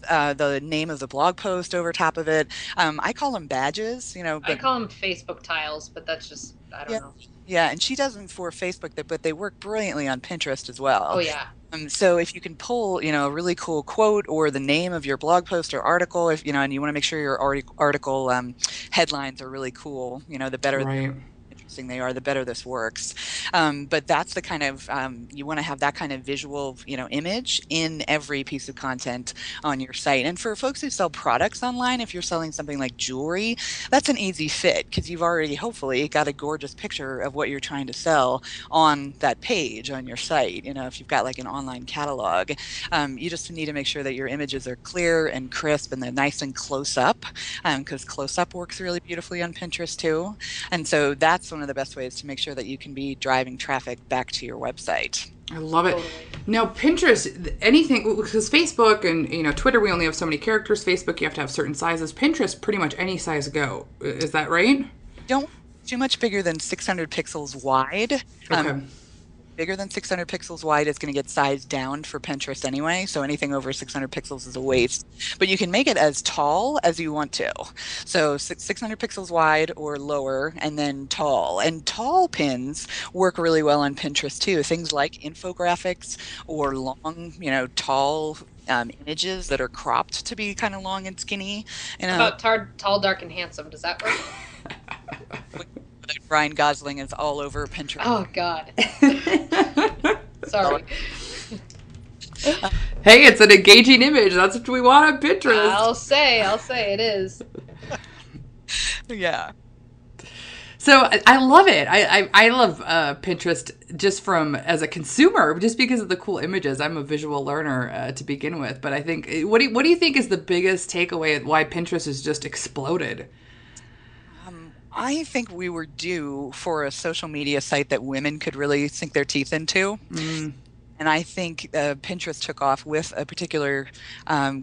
the name of the blog post over top of it. I call them badges, I call them Facebook tiles, but that's just, I don't know. Yeah, and she does them for Facebook, but they work brilliantly on Pinterest as well. Oh, yeah. So if you can pull, a really cool quote or the name of your blog post or article, if and you want to make sure your article headlines are really cool, the better. Right. Interesting they are, the better this works. But that's the kind of you want to have that kind of visual, image in every piece of content on your site. And for folks who sell products online, if you're selling something like jewelry, that's an easy fit because you've already hopefully got a gorgeous picture of what you're trying to sell on that page on your site. If you've got like an online catalog, you just need to make sure that your images are clear and crisp and they're nice and close up, because close up works really beautifully on Pinterest too. And so that's one of the best ways to make sure that you can be driving traffic back to your website. I love it. Now, Pinterest, anything, because Facebook and, Twitter, we only have so many characters. Facebook, you have to have certain sizes. Pinterest, pretty much any size go. Is that right? Don't too much bigger than 600 pixels wide. Okay. Bigger than 600 pixels wide is going to get sized down for Pinterest anyway, so anything over 600 pixels is a waste. But you can make it as tall as you want to. So 600 pixels wide or lower, and then tall. And tall pins work really well on Pinterest too. Things like infographics or long, tall images that are cropped to be kind of long and skinny. About tall, dark, and handsome. Does that work? Ryan Gosling is all over Pinterest. Oh, God. Sorry. Hey, it's an engaging image. That's what we want on Pinterest. I'll say it is. Yeah. So I love it. I love Pinterest just as a consumer, just because of the cool images. I'm a visual learner to begin with, but I think what do you think is the biggest takeaway why Pinterest has just exploded? I think we were due for a social media site that women could really sink their teeth into. And I think Pinterest took off with a particular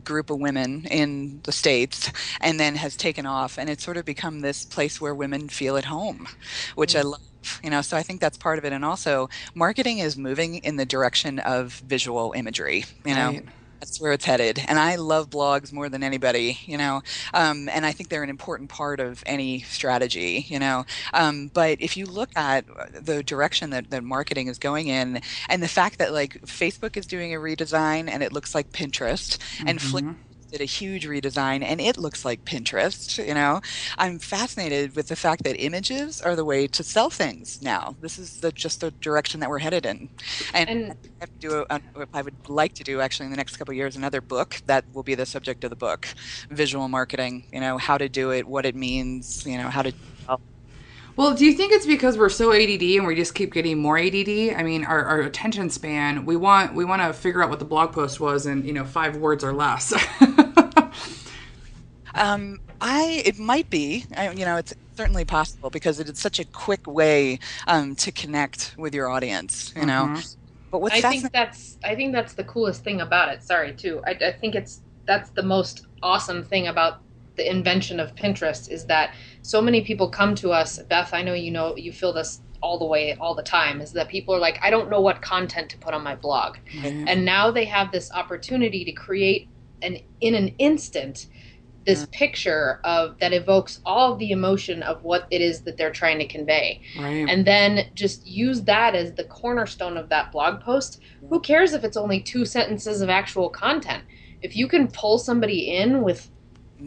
group of women in the States and then has taken off. And it's sort of become this place where women feel at home, which I love. So I think that's part of it. And also marketing is moving in the direction of visual imagery, Right. That's where it's headed. And I love blogs more than anybody, and I think they're an important part of any strategy, but if you look at the direction that marketing is going in and the fact that like Facebook is doing a redesign and it looks like Pinterest and Flickr did a huge redesign and it looks like Pinterest, I'm fascinated with the fact that images are the way to sell things now. This is just the direction that we're headed in. And I would like to do actually in the next couple of years another book that will be the subject of the book, visual marketing, how to do it, what it means, how to. Well, do you think it's because we're so ADD and we just keep getting more ADD? I mean, our attention span, we want to figure out what the blog post was in, 5 words or less. It might be, it's certainly possible because it is such a quick way to connect with your audience, But what's I think that's the coolest thing about it. Sorry, too. I think that's the most awesome thing about the invention of Pinterest is that so many people come to us. Beth, I know you feel this all the time, is that people are like, I don't know what content to put on my blog. Right. And now they have this opportunity to create in an instant this picture of that evokes all of the emotion of what it is that they're trying to convey. Right. And then just use that as the cornerstone of that blog post. Who cares if it's only 2 sentences of actual content? If you can pull somebody in with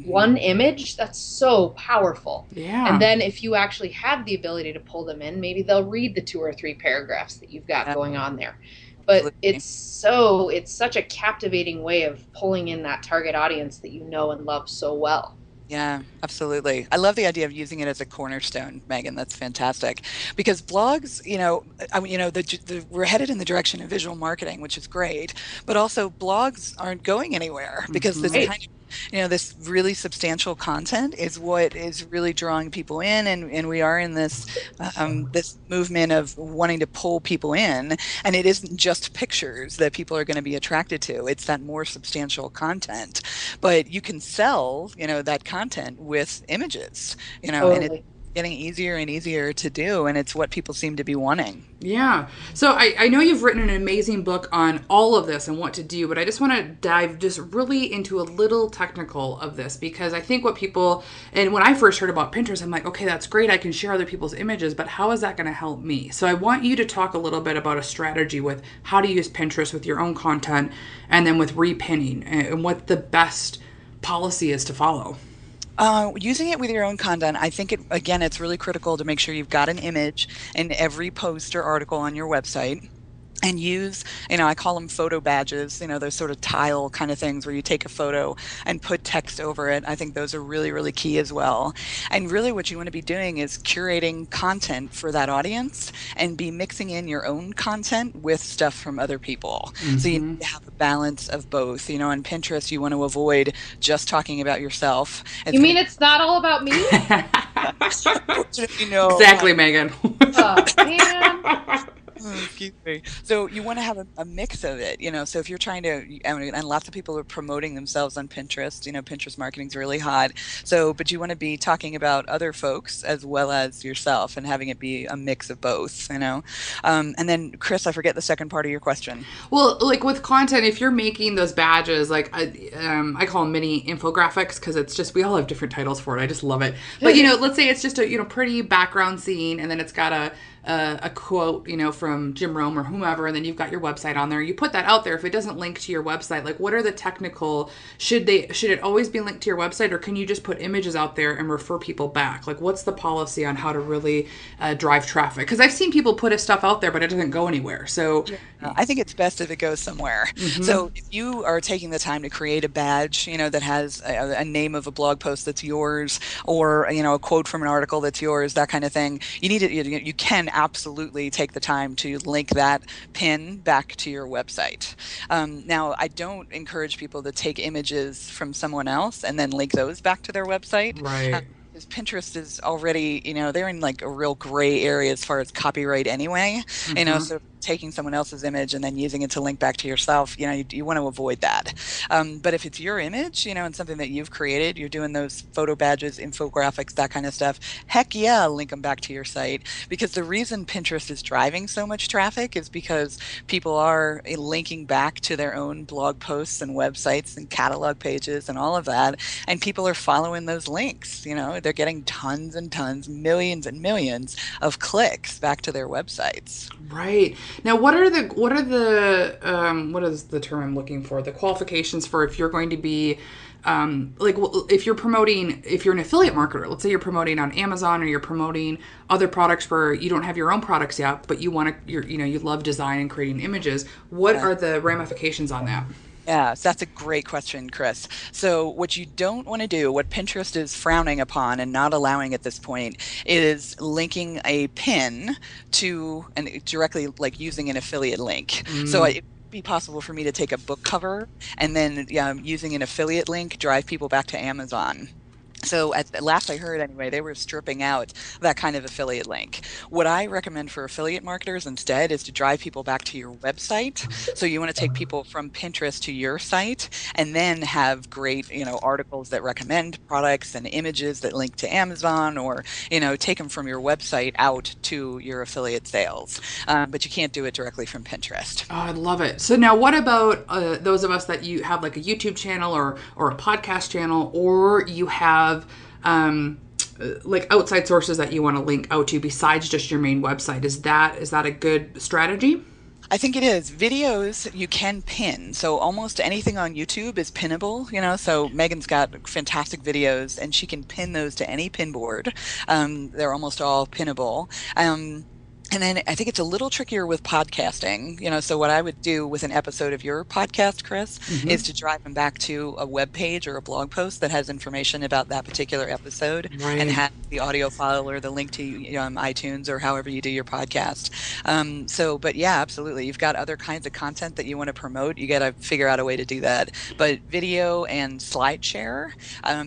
one image, that's so powerful. Yeah. And then if you actually have the ability to pull them in, maybe they'll read the 2 or 3 paragraphs that you've got going on there. But it's such a captivating way of pulling in that target audience that you know and love so well. Yeah, absolutely. I love the idea of using it as a cornerstone, Meghann. That's fantastic. Because blogs, we're headed in the direction of visual marketing, which is great, but also blogs aren't going anywhere because this kind of this really substantial content is what is really drawing people in, and we are in this this movement of wanting to pull people in, and it isn't just pictures that people are going to be attracted to. It's that more substantial content, but you can sell that content with images, Totally. and it's getting easier and easier to do, and it's what people seem to be wanting. Yeah. So I know you've written an amazing book on all of this and what to do, but I just want to dive just really into a little technical of this, because I think what people, and when I first heard about Pinterest, I'm like, okay, that's great. I can share other people's images, but how is that going to help me? So I want you to talk a little bit about a strategy with how to use Pinterest with your own content and then with repinning and what the best policy is to follow. Using it with your own content, I think it's really critical to make sure you've got an image in every post or article on your website. And use, I call them photo badges, those sort of tile kind of things where you take a photo and put text over it. I think those are really, really key as well. And really what you want to be doing is curating content for that audience and be mixing in your own content with stuff from other people. So you need to have a balance of both. On Pinterest, you want to avoid just talking about yourself. You mean it's not all about me? Exactly, Meghann. Oh, man. Excuse me. So you want to have a mix of it, so if you're trying to, and lots of people are promoting themselves on Pinterest, Pinterest marketing is really hot. But you want to be talking about other folks as well as yourself and having it be a mix of both, And then Kris, I forget the second part of your question. Well, like with content, if you're making those badges, like I call them mini infographics because it's just, we all have different titles for it. I just love it. But, let's say it's just a, pretty background scene and then it's got a quote, from Jim Rome or whomever, and then you've got your website on there. You put that out there. If it doesn't link to your website, like what are the technical, should it always be linked to your website, or can you just put images out there and refer people back? Like what's the policy on how to really drive traffic? Because I've seen people put stuff out there, but it doesn't go anywhere. So I think it's best if it goes somewhere. So if you are taking the time to create a badge, that has a name of a blog post that's yours, or, a quote from an article that's yours, that kind of thing, you can absolutely take the time to link that pin back to your website. Now, I don't encourage people to take images from someone else and then link those back to their website. Right. Because Pinterest is already, they're in like a real gray area as far as copyright anyway. So taking someone else's image and then using it to link back to yourself, you want to avoid that. But if it's your image, and something that you've created, you're doing those photo badges, infographics, that kind of stuff, heck yeah, link them back to your site. Because the reason Pinterest is driving so much traffic is because people are linking back to their own blog posts and websites and catalog pages and all of that. And people are following those links, they're getting tons and tons, millions and millions of clicks back to their websites. Right. Now, what is the term I'm looking for? The qualifications for if you're going to be, if you're an affiliate marketer, let's say you're promoting on Amazon or you're promoting other products where you don't have your own products yet, but you love design and creating images. What are the ramifications on that? Yeah, so that's a great question, Kris. So what you don't want to do, what Pinterest is frowning upon and not allowing at this point, is linking a pin to and directly like using an affiliate link. So it would be possible for me to take a book cover and then using an affiliate link drive people back to Amazon. So at the last I heard anyway, they were stripping out that kind of affiliate link. What I recommend for affiliate marketers instead is to drive people back to your website. So you want to take people from Pinterest to your site and then have great, articles that recommend products and images that link to Amazon, or, take them from your website out to your affiliate sales. But you can't do it directly from Pinterest. Oh, I love it. So now what about those of us that you have like a YouTube channel or a podcast channel, or you have like outside sources that you want to link out to besides just your main website? Is that a good strategy? I think it is. Videos you can pin. So almost anything on YouTube is pinnable, So Meghann's got fantastic videos and she can pin those to any pinboard. They're almost all pinnable. And then I think it's a little trickier with podcasting, so what I would do with an episode of your podcast, Kris, is to drive them back to a web page or a blog post that has information about that particular episode, and have the audio file or the link to iTunes or however you do your podcast. But yeah, absolutely. You've got other kinds of content that you want to promote. You got to figure out a way to do that. But video and SlideShare,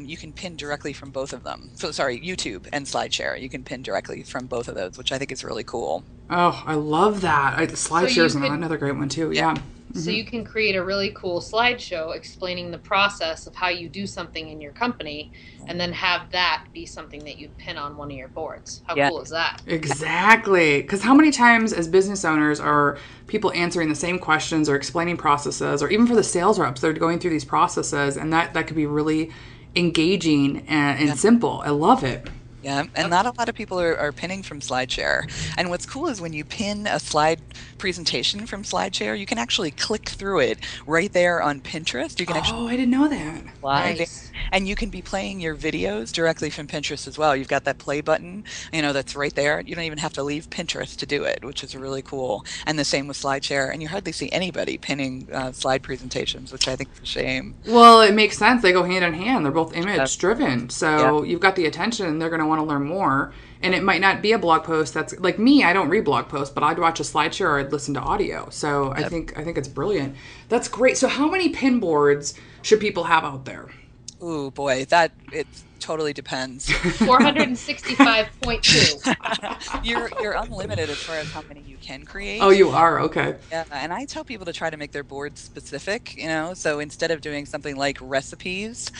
you can pin directly from both of them. So sorry, YouTube and SlideShare, you can pin directly from both of those, which I think is really cool. Oh, I love that. SlideShare is another great one too. Yeah. So you can create a really cool slideshow explaining the process of how you do something in your company, and then have that be something that you pin on one of your boards. How cool is that? Exactly. Because how many times as business owners are people answering the same questions or explaining processes, or even for the sales reps, they're going through these processes, and that could be really engaging and simple. I love it. Yeah, and not a lot of people are pinning from SlideShare. And what's cool is when you pin a slide presentation from SlideShare, you can actually click through it right there on Pinterest. You can I didn't know that. Nice. And you can be playing your videos directly from Pinterest as well. You've got that play button, that's right there. You don't even have to leave Pinterest to do it, which is really cool. And the same with SlideShare. And you hardly see anybody pinning slide presentations, which I think is a shame. Well, it makes sense. They go hand in hand. They're both image driven. So you've got the attention, and they're going to want to learn more. And it might not be a blog post that's like me. I don't read blog posts, but I'd watch a SlideShare or I'd listen to audio. So I think it's brilliant. That's great. So how many pin boards should people have out there? Ooh, boy, it totally depends. 465.2. You're unlimited as far as how many you can create. Oh, you are? Okay. Yeah, and I tell people to try to make their boards specific, so instead of doing something like recipes,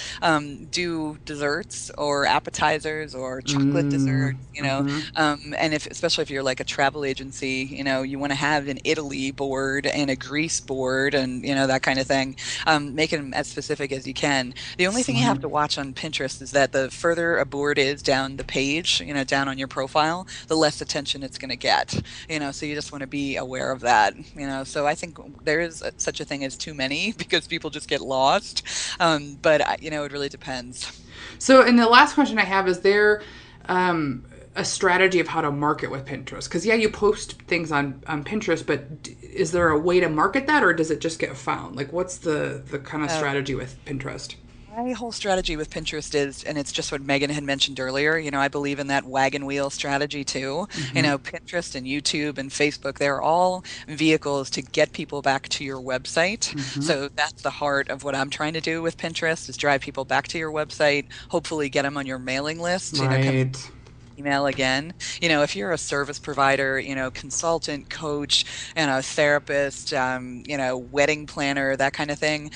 do desserts or appetizers or chocolate desserts, and especially if you're like a travel agency, you want to have an Italy board and a Greece board and, that kind of thing. Make them as specific as you can. The only thing you have to watch on Pinterest is that the further a board is down the page, down on your profile, the less attention it's going to get, so you just want to be aware of that, so I think there is such a thing as too many because people just get lost, but it really depends. So, and the last question I have, is there a strategy of how to market with Pinterest? Because you post things on Pinterest, but is there a way to market that, or does it just get found? Like, what's the kind of strategy with Pinterest? My whole strategy with Pinterest is, and it's just what Meghann had mentioned earlier, I believe in that wagon wheel strategy too. Pinterest and YouTube and Facebook, they're all vehicles to get people back to your website. So that's the heart of what I'm trying to do with Pinterest, is drive people back to your website, hopefully get them on your mailing list. Right. Email again. If you're a service provider, consultant, coach, therapist, wedding planner, that kind of thing,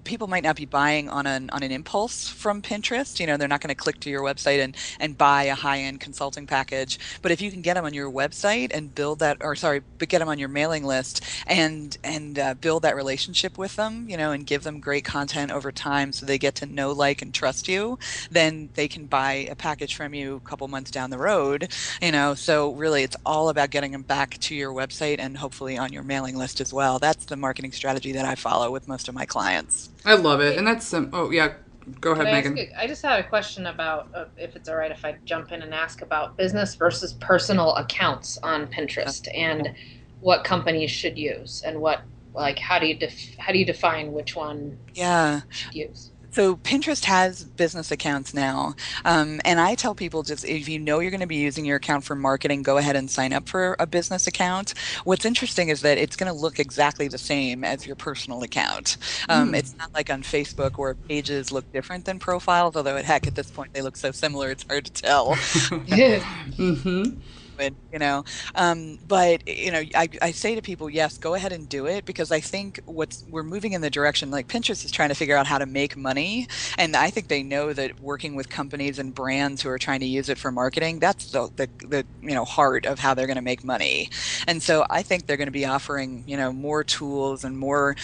people might not be buying on an impulse from Pinterest. They're not going to click to your website and buy a high-end consulting package. But if you can get them on your website and get them on your mailing list and build that relationship with them, and give them great content over time so they get to know, like, and trust you, then they can buy a package from you a couple months down the road, so really it's all about getting them back to your website and hopefully on your mailing list as well. That's the marketing strategy that I follow with most of my clients. I love it. And that's go ahead, Meghann. I just had a question about if it's all right if I jump in and ask about business versus personal accounts on Pinterest and what companies should use, and how do you define which one should use? So Pinterest has business accounts now. And I tell people just if you know you're going to be using your account for marketing, go ahead and sign up for a business account. What's interesting is that it's going to look exactly the same as your personal account. It's not like on Facebook where pages look different than profiles, although heck, at this point they look so similar, it's hard to tell. Mm-hmm. But I say to people, yes, go ahead and do it, because I think we're moving in the direction, like Pinterest is trying to figure out how to make money, and I think they know that working with companies and brands who are trying to use it for marketing, that's the heart of how they're going to make money. And so I think they're going to be offering more tools and more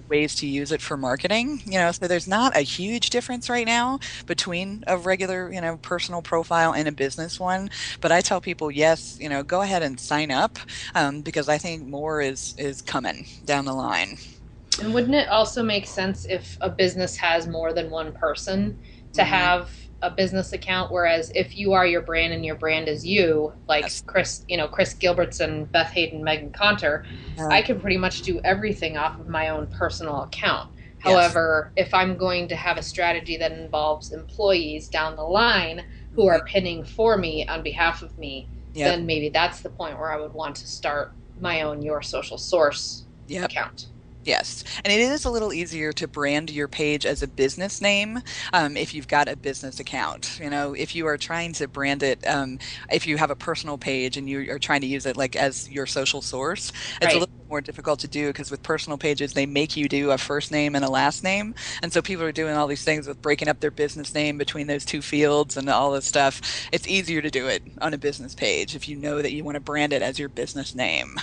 ways to use it for marketing. So there's not a huge difference right now between a regular personal profile and a business one, but I tell people, yes, go ahead and sign up, because I think more is coming down the line. And wouldn't it also make sense if a business has more than one person to have a business account? Whereas if you are your brand and your brand is you, like Yes. Kris Gilbertson, Beth Hayden, Meghann Conter, I can pretty much do everything off of my own personal account. Yes. However, if I'm going to have a strategy that involves employees down the line who are pinning for me on behalf of me, Yep. then maybe that's the point where I would want to start my own Your Social Source Yep. account. Yes. And it is a little easier to brand your page as a business name if you've got a business account. If you are trying to brand it, if you have a personal page and you are trying to use it like as your social source, it's a little bit more difficult to do, because with personal pages, they make you do a first name and a last name. And so people are doing all these things with breaking up their business name between those two fields and all this stuff. It's easier to do it on a business page if you know that you want to brand it as your business name.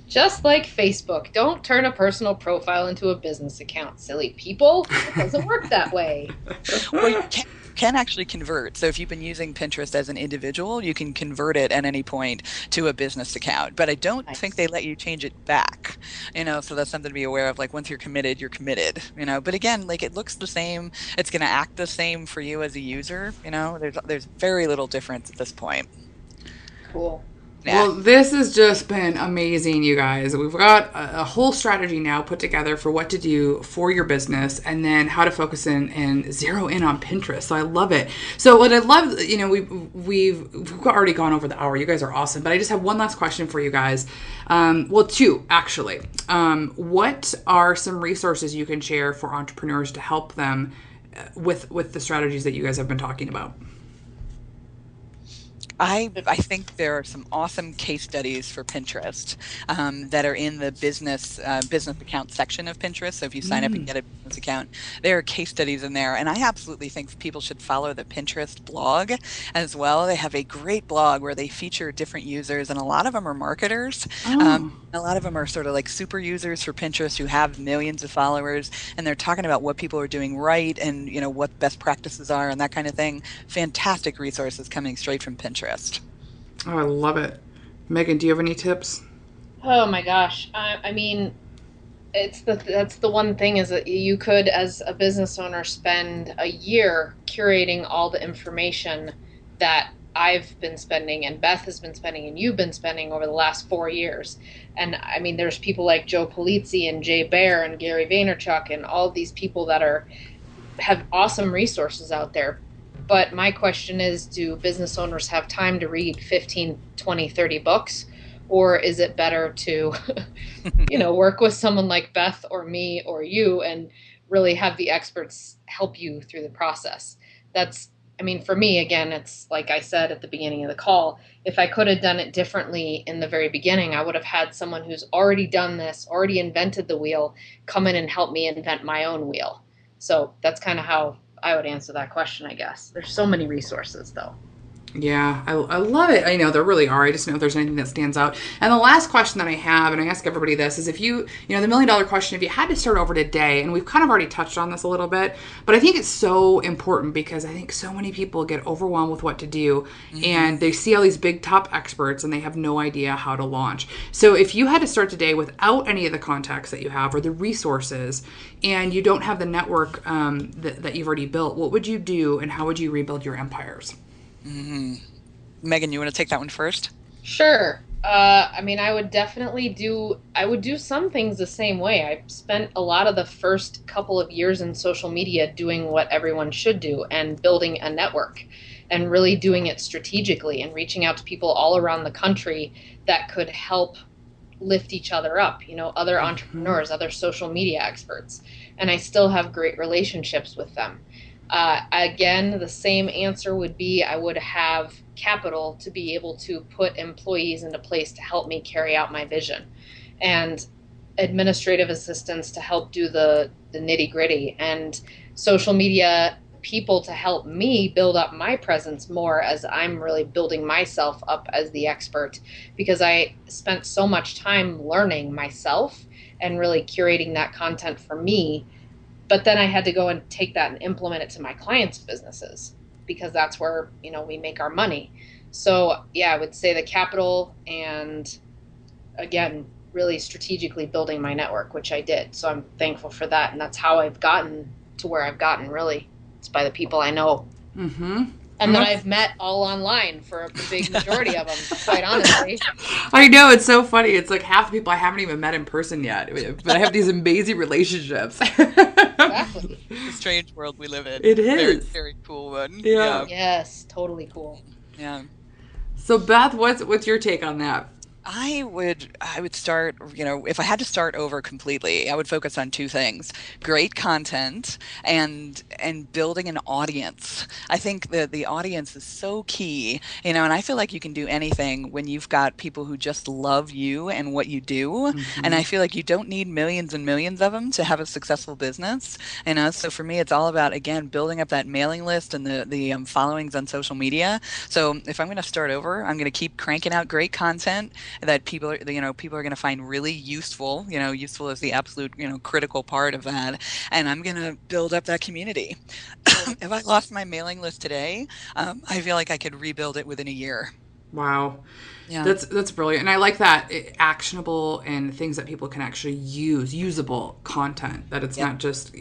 Just like Facebook, don't turn a personal profile into a business account, silly people. It doesn't work that way. Well, you can actually convert. So if you've been using Pinterest as an individual, you can convert it at any point to a business account. But I don't think they let you change it back. So that's something to be aware of. Like once you're committed, you're committed. But again, like it looks the same. It's going to act the same for you as a user. There's very little difference at this point. Cool. Yeah. Well, this has just been amazing, you guys. We've got a whole strategy now put together for what to do for your business, and then how to focus in and zero in on Pinterest. So I love it. So what I love, we've already gone over the hour. You guys are awesome. But I just have one last question for you guys. Well, two, actually. What are some resources you can share for entrepreneurs to help them with the strategies that you guys have been talking about? I think there are some awesome case studies for Pinterest that are in the business account section of Pinterest. So if you sign up and get a business account, there are case studies in there. And I absolutely think people should follow the Pinterest blog as well. They have a great blog where they feature different users, and a lot of them are marketers. A lot of them are sort of like super users for Pinterest who have millions of followers, and they're talking about what people are doing right and what best practices are and that kind of thing. Fantastic resources coming straight from Pinterest. Oh, I love it. Meghann, do you have any tips? Oh my gosh. I mean, that's the one thing, is that you could, as a business owner, spend a year curating all the information that I've been spending and Beth has been spending and you've been spending over the last 4 years. And I mean, there's people like Joe Polizzi and Jay Baer and Gary Vaynerchuk and all of these people that have awesome resources out there. But my question is, do business owners have time to read 15, 20, 30 books? Or is it better to, work with someone like Beth or me or you and really have the experts help you through the process? For me, again, it's like I said at the beginning of the call, if I could have done it differently in the very beginning, I would have had someone who's already done this, already invented the wheel, come in and help me invent my own wheel. So that's kind of how I would answer that question, I guess. There's so many resources, though. Yeah, I love it. I know there really are. I just know if there's anything that stands out. And the last question that I have, and I ask everybody this, is if the $1 million question, if you had to start over today, and we've kind of already touched on this a little bit, but I think it's so important because I think so many people get overwhelmed with what to do, and they see all these big top experts and they have no idea how to launch. So if you had to start today without any of the contacts that you have or the resources, and you don't have the network that you've already built, what would you do and how would you rebuild your empires? Meghann, you want to take that one first? Sure. I would definitely do some things the same way. I spent a lot of the first couple of years in social media doing what everyone should do and building a network and really doing it strategically and reaching out to people all around the country that could help lift each other up, other entrepreneurs, other social media experts. And I still have great relationships with them. Again, the same answer would be I would have capital to be able to put employees into place to help me carry out my vision, and administrative assistants to help do the nitty gritty, and social media people to help me build up my presence more as I'm really building myself up as the expert, because I spent so much time learning myself and really curating that content for me. But then I had to go and take that and implement it to my clients' businesses, because that's where, we make our money. So yeah, I would say the capital, and again, really strategically building my network, which I did. So I'm thankful for that. And that's how I've gotten to where I've gotten, really. It's by the people I know. Mm-hmm. And that I've met all online for a big majority of them, quite honestly. I know, it's so funny. It's like half the people I haven't even met in person yet, but I have these amazing relationships. Exactly. The strange world we live in. It is. Very, very cool one. Yeah. Yes, totally cool. Yeah. So Beth, what's your take on that? I would start, if I had to start over completely, I would focus on two things: great content and building an audience. I think that the audience is so key, and I feel like you can do anything when you've got people who just love you and what you do. Mm-hmm. And I feel like you don't need millions and millions of them to have a successful business. So for me, it's all about, again, building up that mailing list and the followings on social media. So if I'm going to start over, I'm going to keep cranking out great content that people are going to find really useful. Useful is the absolute, critical part of that. And I'm going to build up that community. If I lost my mailing list today, I feel like I could rebuild it within a year. Wow. Yeah. That's brilliant. And I like that actionable and things that people can actually use, usable content, that it's not just,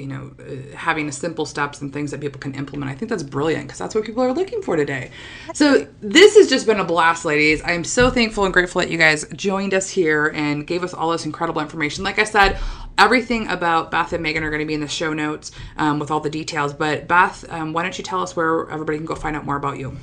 having a simple steps and things that people can implement. I think that's brilliant, because that's what people are looking for today. So this has just been a blast, ladies. I am so thankful and grateful that you guys joined us here and gave us all this incredible information. Like I said, everything about Beth and Meghann are going to be in the show notes with all the details. But Beth, why don't you tell us where everybody can go find out more about you?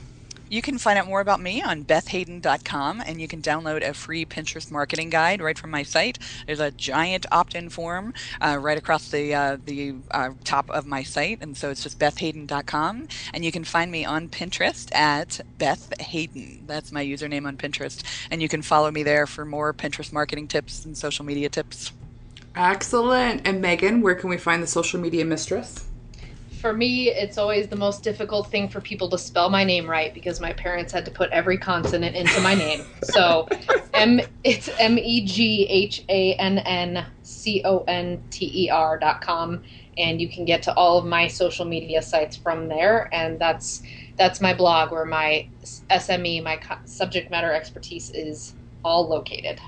You can find out more about me on bethhayden.com, and you can download a free Pinterest marketing guide right from my site. There's a giant opt-in form right across the top of my site, and so it's just bethhayden.com. And you can find me on Pinterest at Beth Hayden. That's my username on Pinterest, and you can follow me there for more Pinterest marketing tips and social media tips. Excellent. And Meghann, where can we find the social media mistress? For me, it's always the most difficult thing for people to spell my name right, because my parents had to put every consonant into my name. So it's MEGHANNCONTER.com, and you can get to all of my social media sites from there. And that's my blog, where my SME, my subject matter expertise, is all located.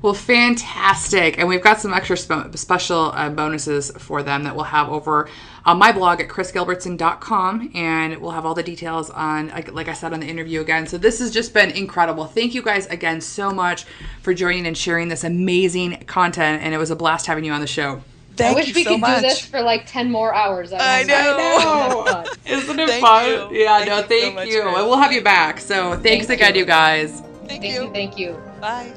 Well, fantastic. And we've got some extra special bonuses for them that we'll have over on my blog at KrisGilbertson.com. And we'll have all the details on, like I said, on the interview again. So this has just been incredible. Thank you guys again so much for joining and sharing this amazing content. And it was a blast having you on the show. Thank I wish you we so could much. do this for like 10 more hours. I know. Isn't it Thank fun? you. Yeah, Thank thank you so much, you. Kris. And we'll have you back. So thanks again, you guys. Thank you. Thank you. Bye.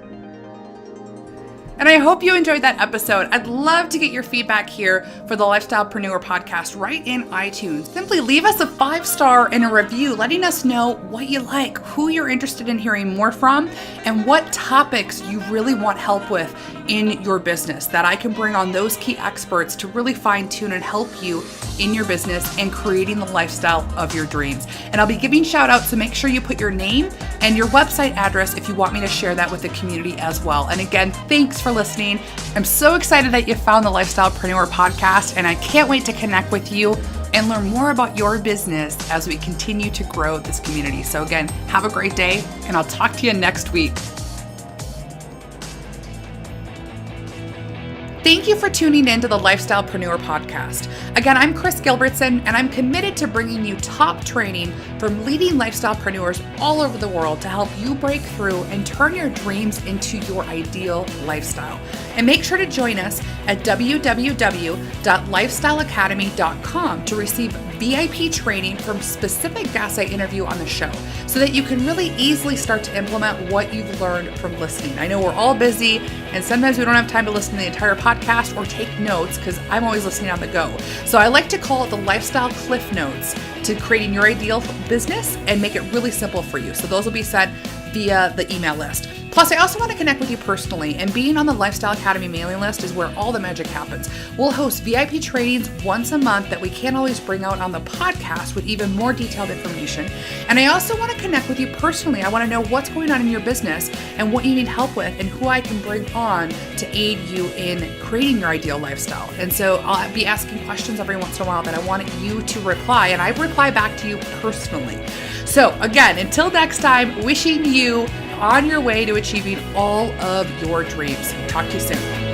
And I hope you enjoyed that episode. I'd love to get your feedback here for the Lifestylepreneur podcast right in iTunes. Simply leave us a 5-star and a review letting us know what you like, who you're interested in hearing more from, and what topics you really want help with in your business, that I can bring on those key experts to really fine tune and help you in your business and creating the lifestyle of your dreams. And I'll be giving shout outs, so make sure you put your name and your website address if you want me to share that with the community as well. And again, thanks for listening. I'm so excited that you found the Lifestylepreneur podcast, and I can't wait to connect with you and learn more about your business as we continue to grow this community. So again, have a great day, and I'll talk to you next week. Thank you for tuning in to the Lifestylepreneur Podcast. Again, I'm Kris Gilbertson, and I'm committed to bringing you top training from leading lifestylepreneurs all over the world to help you break through and turn your dreams into your ideal lifestyle. And make sure to join us at www.lifestyleacademy.com to receive VIP training from specific guests I interview on the show so that you can really easily start to implement what you've learned from listening. I know we're all busy and sometimes we don't have time to listen to the entire podcast or take notes because I'm always listening on the go. So I like to call it the Lifestyle Cliff Notes to creating your ideal business and make it really simple for you. So those will be sent via the email list. Plus, I also want to connect with you personally, and being on the Lifestyle Academy mailing list is where all the magic happens. We'll host VIP trainings once a month that we can't always bring out on the podcast with even more detailed information. And I also want to connect with you personally. I want to know what's going on in your business and what you need help with and who I can bring on to aid you in creating your ideal lifestyle. And so I'll be asking questions every once in a while that I want you to reply, and I reply back to you personally. So again, until next time, wishing you on your way to achieving all of your dreams. Talk to you soon.